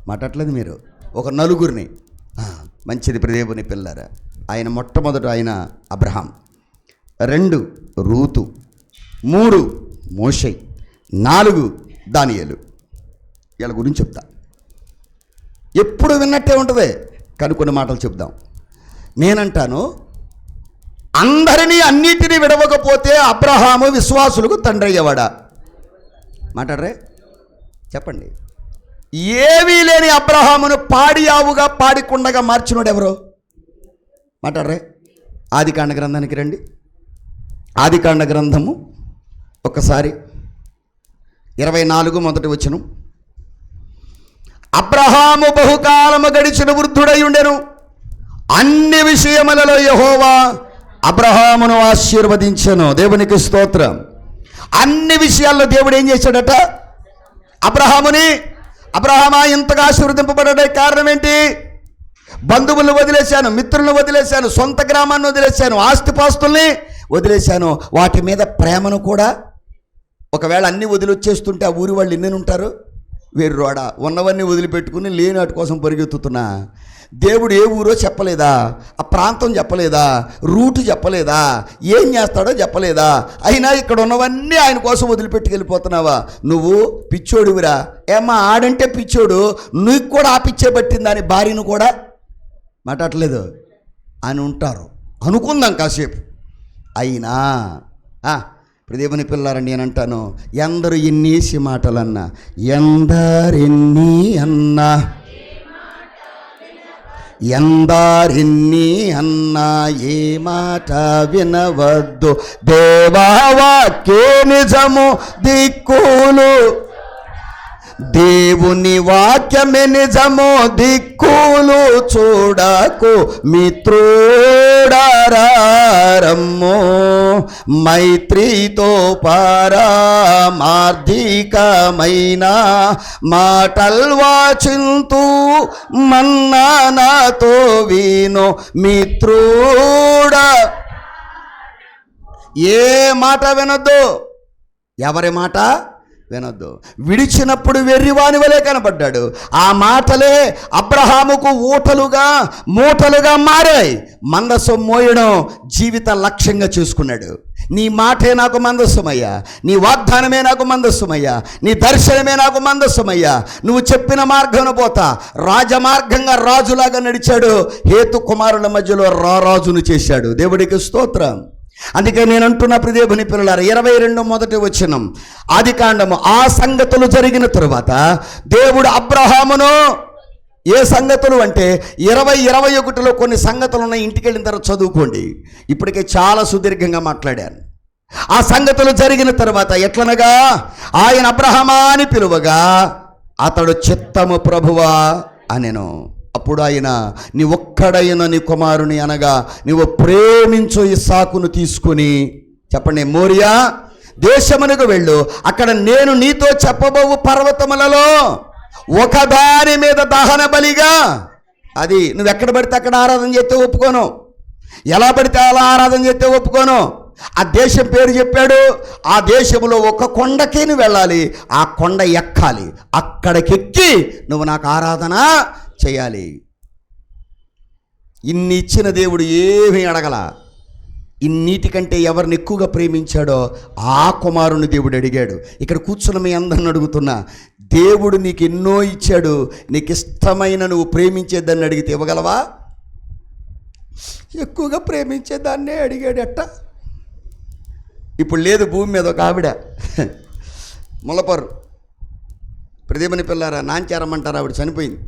A: మాట్లాడలేదు మీరు. ఒక నలుగురిని. మంచిది ప్రదేవుని పిల్లారా. ఆయన మొట్టమొదట ఆయన అబ్రహాం, 2 రూతు, 3 మోషే, 4 దానియేలు. వీళ్ళ గురించి చెప్తా. ఎప్పుడు విన్నట్టే ఉంటుంది, కానీ కొన్ని మాటలు చెప్దాం. నేనంటాను, అందరినీ అన్నిటినీ విడవకపోతే అబ్రహాము విశ్వాసులకు తండ్రి అయ్యేవాడా? మాట్లాడరే, చెప్పండి. ఏమీ లేని అబ్రహామును పాడి ఆవుగా పాడికుండగా మార్చినోడు ఎవరో? మాట్లాడరే. ఆదికాండ గ్రంథానికి రండి. ఆదికాండ గ్రంథము ఒక్కసారి 24 మొదటి వచనం. అబ్రహాము బహుకాలము గడిచిన వృద్ధుడై ఉండెను. అన్ని విషయములలో యెహోవా అబ్రహామును ఆశీర్వదించెను. దేవునికి స్తోత్రం. అన్ని విషయాల్లో దేవుడు ఏం చేశాడట? అబ్రహామా ఇంతగా ఆశీర్వదింపబడే కారణం ఏంటి? బంధువులను వదిలేశాను, మిత్రులను వదిలేశాను, సొంత గ్రామాన్ని వదిలేశాను, ఆస్తిపాస్తుల్ని వదిలేశాను, వాటి మీద ప్రేమను కూడా. ఒకవేళ అన్నీ వదిలొచ్చేస్తుంటే ఆ ఊరి వాళ్ళు ఎన్ని ఉంటారు? వేర్రోడా. ఉన్నవన్నీ వదిలిపెట్టుకుని లేని వాటి కోసం పరిగెత్తుతున్నా. దేవుడు ఏ ఊరో చెప్పలేదా? ఆ ప్రాంతం చెప్పలేదా? రూటు చెప్పలేదా? ఏం చేస్తాడో చెప్పలేదా? అయినా ఇక్కడ ఉన్నవన్నీ ఆయన కోసం వదిలిపెట్టుకెళ్ళిపోతున్నావా? నువ్వు పిచ్చోడువిరా. ఏమ్మా ఆడంటే పిచ్చోడు, నీకు కూడా ఆ పిచ్చే పట్టిందా అని భార్యను కూడా మాట్లాడలేదు అని ఉంటారు. అనుకుందాం కాసేపు. అయినా ప్రదేవుని పిల్లారండి నేను అంటాను, ఎందరు ఎన్నేసి మాటలన్నా, ఎందరెన్ని అన్నా, ఎందరెన్ని అన్నా ఏ మాట వినవద్దు. దేవావాక్యే నిజము దిక్కులు, దేవుని వాక్యమే నిజము దిక్కులు చూడకు మిత్రుడారమ్ము. మైత్రితో పారమార్థికమైన మాటల్వాచింతు మన్నానాతో విను మిత్రుడా. ఏ మాట వినొద్దు. ఎవరి మాట వినొద్దు. విడిచినప్పుడు వెర్రివాని వలె కనబడ్డాడు. ఆ మాటలే అబ్రహాముకు మూటలుగా మారాయి. మందసం మోయడం జీవిత లక్ష్యంగా చేసుకున్నాడు. నీ మాటే నాకు మందస్సమయ్యా, నీ వాగ్దానమే నాకు మందస్సమయ్యా, నీ దర్శనమే నాకు మందస్సమయ్యా. నువ్వు చెప్పిన మార్గంలో పోతా. రాజమార్గంగా రాజులాగా నడిచాడు. హేతు కుమారుల మధ్యలో రారాజును చేశాడు. దేవుడికి స్తోత్రం. అందుకే నేను అంటున్నా ప్రియదేవుని పిల్లలారా, 22 మొదటి వచనం ఆదికాండము. ఆ సంగతులు జరిగిన తరువాత దేవుడు అబ్రహామును, ఏ సంగతులు అంటే 20-21లో కొన్ని సంగతులు ఉన్నాయి. ఇంటికి వెళ్ళిన తర్వాత చదువుకోండి. ఇప్పటికే చాలా సుదీర్ఘంగా మాట్లాడాను. ఆ సంగతులు జరిగిన తర్వాత ఎట్లనగా ఆయన అబ్రహామా అని పిలువగా అతడు చిత్తము ప్రభువా అనెను. అప్పుడు ఆయన, నీ ఒక్కడైన నీ కుమారుని అనగా నీవు ప్రేమించు ఇస్సాకును తీసుకుని, చెప్పండి, మోరియా దేశమునకు వెళ్ళు. అక్కడ నేను నీతో చెప్పబోవు పర్వతములలో ఒకదాని మీద దహన బలిగా, అది నువ్వు ఎక్కడ పడితే అక్కడ ఆరాధన చేస్తే ఒప్పుకోను, ఎలా పడితే అలా ఆరాధన చేస్తే ఒప్పుకోను. ఆ దేశం పేరు చెప్పాడు. ఆ దేశంలో ఒక కొండకి నువ్వు వెళ్ళాలి, ఆ కొండ ఎక్కాలి, అక్కడికెక్కి నువ్వు నాకు ఆరాధన చేయాలి. ఇన్ని ఇచ్చిన దేవుడు ఏమీ అడగల. ఇన్నిటికంటే ఎవరిని ఎక్కువగా ప్రేమించాడో ఆ కుమారుని దేవుడు అడిగాడు. ఇక్కడ కూర్చున్న మీ అందరిని అడుగుతున్నా, దేవుడు నీకు ఎన్నో ఇచ్చాడు, నీకు ఇష్టమైన నువ్వు ప్రేమించేదాన్ని అడిగితే ఇవ్వగలవా? ఎక్కువగా ప్రేమించేదాన్నే అడిగాడట. ఇప్పుడు లేదు భూమి మీద ఒక ఆవిడ, ములపరు ప్రదీపని పిల్లారా నాంచారమ్మంటారు, ఆవిడ చనిపోయింది.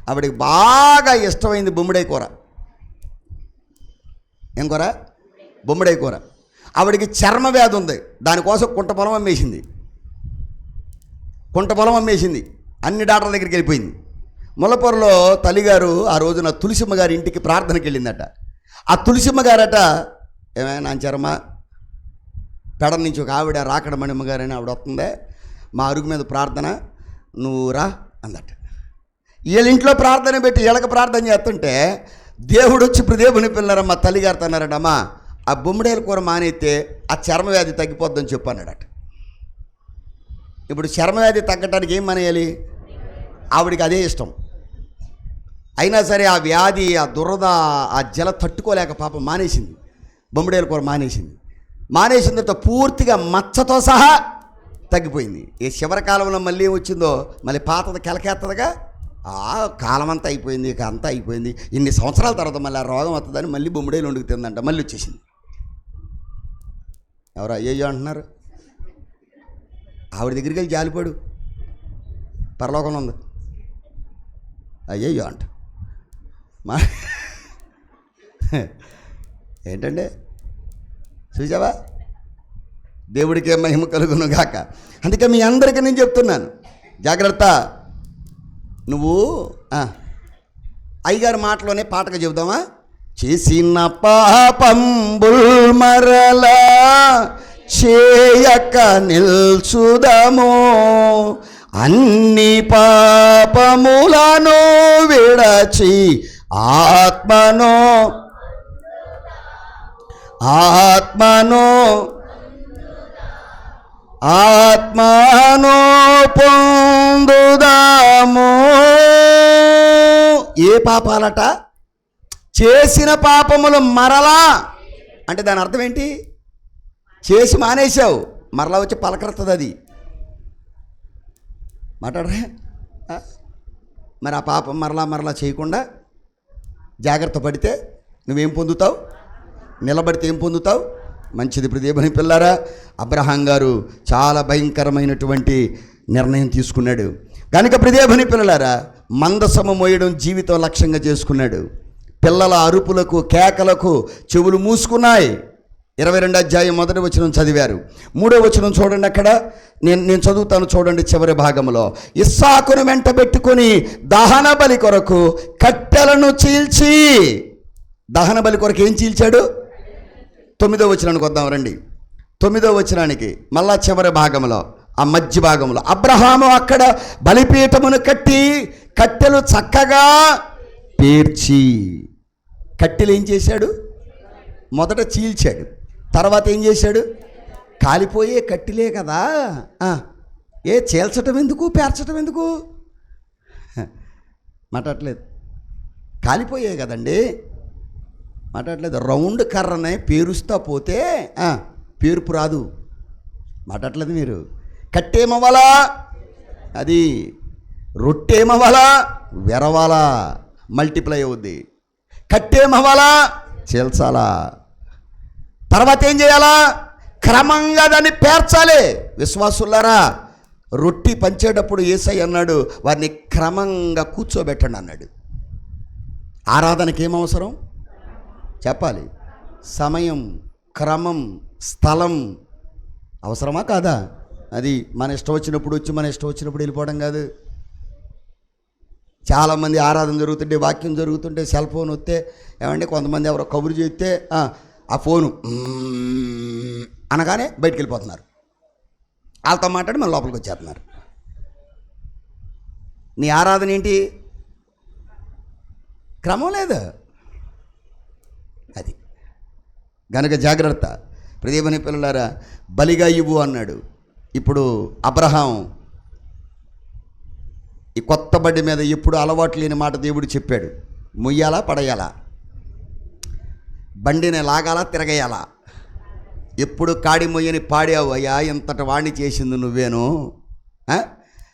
A: ఆవిడకి బాగా ఇష్టమైంది బొమ్మిడాయి కూర. ఏం కూర? బొమ్మిడాయి కూర. ఆవిడకి చర్మ వ్యాధి ఉంది, దానికోసం కుంట పొలం అమ్మేసింది. అన్ని డాక్టర్ల దగ్గరికి వెళ్ళిపోయింది. ములపొరలో తల్లిగారు ఆ రోజున తులసిమ్మ గారి ఇంటికి ప్రార్థనకి వెళ్ళిందట. ఆ తులసిమ్మ గారట, ఏమైనా నాంచారమ్మ పెడ నుంచి ఒక ఆవిడ రాకడ మణిమ్మ గారని ఆవిడ వస్తుందే, మా అరుగు మీద ప్రార్థన, నువ్వు రా అందట. వీళ్ళ ఇంట్లో ప్రార్థన పెట్టి వీళ్ళకి ప్రార్థన చేస్తుంటే దేవుడు వచ్చి ఇప్పుడు దేవుని పిల్లరమ్మ తల్లిగారితో అన్నారట, అమ్మా ఆ బొమ్మిడాయల కూర మానేస్తే ఆ చర్మవ్యాధి తగ్గిపోద్దని చెప్పు అన్నాడట. ఇప్పుడు చర్మవ్యాధి తగ్గటానికి ఏం మానేయాలి? ఆవిడికి అదే ఇష్టం. అయినా సరే ఆ వ్యాధి, ఆ దురద, ఆ జల తట్టుకోలేక పాపం మానేసింది, బొమ్మిడాయల కూర మానేసిన తర్వాత పూర్తిగా మచ్చతో సహా తగ్గిపోయింది. ఏ శివరకాలంలో మళ్ళీ ఏమొచ్చిందో మళ్ళీ పాతది కెలకేస్తుందిగా, ఆ కాలం అంతా అయిపోయింది, ఇక అంతా అయిపోయింది. ఇన్ని సంవత్సరాల తర్వాత మళ్ళీ ఆ రోగం వస్తుందని మళ్ళీ బొమ్మిడాయలు వండుకు తిందంట, మళ్ళీ వచ్చేసింది. ఎవరు అయ్యయ్యో అంటున్నారు? ఆవిడ దగ్గరికి వెళ్ళి జాలిపడు, పరలోకంలో ఉంది. అయ్యయ్యో అంట మా ఏంటంటే చూసావా, దేవుడికే మహిమ కలుగును గాక. అందుకే మీ అందరికీ నేను చెప్తున్నాను, జాగ్రత్త. నువ్వు అయ్యగారి మాటలోనే పాటగా చెబుదామా? చేసిన పాపంబుల్ మరలా చేయక నిల్చుదము, అన్ని పాపములను విడచి ఆత్మను పొందుదాము. ఏ పాపాలట? చేసిన పాపములు మరలా అంటే దాని అర్థం ఏంటి? చేసి మానేశావు, మరలా వచ్చి పలకరుతుంది అది. మాట్లాడరా? మరి ఆ పాపం మరలా చేయకుండా జాగ్రత్త పడితే నువ్వేం పొందుతావు? నిలబడితే ఏం పొందుతావు? మంచిది. ఇప్పుడు దేవుని పిల్లారా, అబ్రహాం గారు చాలా భయంకరమైనటువంటి నిర్ణయం తీసుకున్నాడు. కనుక ప్రియదేవుని పిల్లలారా, మందసము మోయడం జీవితం లక్ష్యంగా చేసుకున్నాడు. పిల్లల అరుపులకు కేకలకు చెవులు మూసుకున్నాయి. 22వ అధ్యాయం 1వ వచనం చదివారు. 3వ వచనం చూడండి, అక్కడ నేను చదువుతాను చూడండి. చివరి భాగంలో ఇస్సాకును వెంట పెట్టుకొని దహన బలి కొరకు కట్టెలను చీల్చి, దహన బలి కొరకు ఏం చీల్చాడు? 9వ వచనానికి వద్దాం రండి. 9వ వచనానికి మళ్ళా చివరి భాగంలో, ఆ మధ్య భాగంలో అబ్రహాము అక్కడ బలిపీఠమును కట్టి కట్టెలు చక్కగా పేర్చి, కట్టెలు ఏం చేశాడు? మొదట చీల్చాడు, తర్వాత ఏం చేశాడు? కాలిపోయే కట్టెలే కదా, చీల్చటం ఎందుకు, పేర్చటం ఎందుకు? మాట్లాడలేదు, కాలిపోయే కదండి. మాట్లాడలేదు. రౌండ్ కర్రనే పేరుస్తా పోతే పేరుపు రాదు. మాట్లాడలేదు మీరు. కట్టేమవ్వాలా, అది రొట్టేమవ్వాలా, వెరవాలా, మల్టిప్లై అవుద్ది. కట్టేమవ్వాలా, చీల్చాలా, తర్వాత ఏం చేయాలా? క్రమంగా దాన్ని పేర్చాలి. విశ్వాసులారా, రొట్టి పంచేటప్పుడు యేసయ్య అన్నాడు, వారిని క్రమంగా కూర్చోబెట్టండి అన్నాడు. ఆరాధనకి ఏమవసరం చెప్పాలి? సమయం, క్రమం, స్థలం అవసరమా కాదా? అది మన ఇష్టం వచ్చినప్పుడు వచ్చి మన ఇష్టం వచ్చినప్పుడు వెళ్ళిపోవడం కాదు. చాలామంది ఆరాధన జరుగుతుంటే, వాక్యం జరుగుతుంటే సెల్ ఫోన్ వస్తే, ఏమంటే కొంతమంది ఎవరో కబురు చేస్తే ఆ ఫోను అనగానే బయటికి వెళ్ళిపోతున్నారు. వాళ్ళతో మాట్లాడి మన లోపలికి వచ్చేస్తున్నారు. నీ ఆరాధన ఏంటి? క్రమం లేదు. అది గనక జాగ్రత్త. ప్రియమైన పిల్లలారా, బలిగా ఇవ్వు అన్నాడు. ఇప్పుడు అబ్రహాం ఈ కొత్త బండి మీద ఎప్పుడు అలవాటు లేని మాట దేవుడు చెప్పాడు. మొయ్యాలా, పడేయాలా, బండిని లాగాలా, తిరగేయాలా? ఎప్పుడు కాడి మొయ్యని పాడావు, అయ్యా ఇంతటి వాణ్ణి చేసింది నువ్వేను.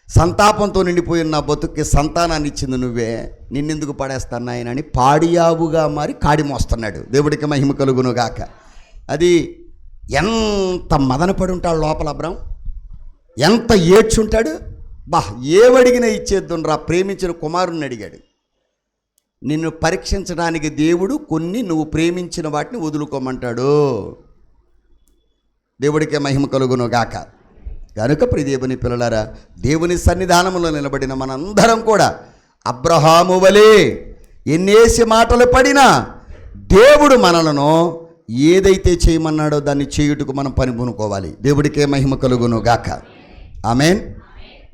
A: సంతాపంతో నిండిపోయిన నా బతుక్కి సంతానాన్ని ఇచ్చింది నువ్వే, నిన్నెందుకు పడేస్తాను నాయన అని పాడియావుగా మారి కాడి మోస్తున్నాడు. దేవుడికి మహిమ కలుగును గాక. అది ఎంత మదనపడి ఉంటాడు లోపల అబ్రాం, ఎంత ఏడ్చుంటాడు. ఏవడిగినా ఇచ్చేద్దునరా ప్రేమించిన కుమారుణ్ణి అడిగాడు. నిన్ను పరీక్షించడానికి దేవుడు కొన్ని నువ్వు ప్రేమించిన వాటిని వదులుకోమంటాడు. దేవుడికే మహిమ కలుగును గాక. కనుక ప్రియ దేవుని పిల్లలారా, దేవుని సన్నిధానంలో నిలబడిన మనందరం కూడా అబ్రహాము వలె ఎన్నేసి మాటలు పడినా దేవుడు మనలను ఏదైతే చేయమన్నాడో దాన్ని చేయుటకు మనం పని పూనుకోవాలి. దేవుడికే మహిమ కలుగును గాక. ఆమేన్.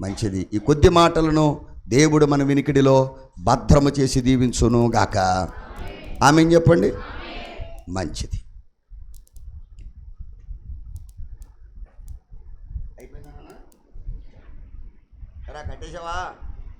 A: మంచిది. ఈ కొద్ది మాటలను దేవుడు మన వినికిడిలో భద్రము చేసి దీవించును గాక. ఆమేన్ చెప్పండి. మంచిది. కట్టేసావా?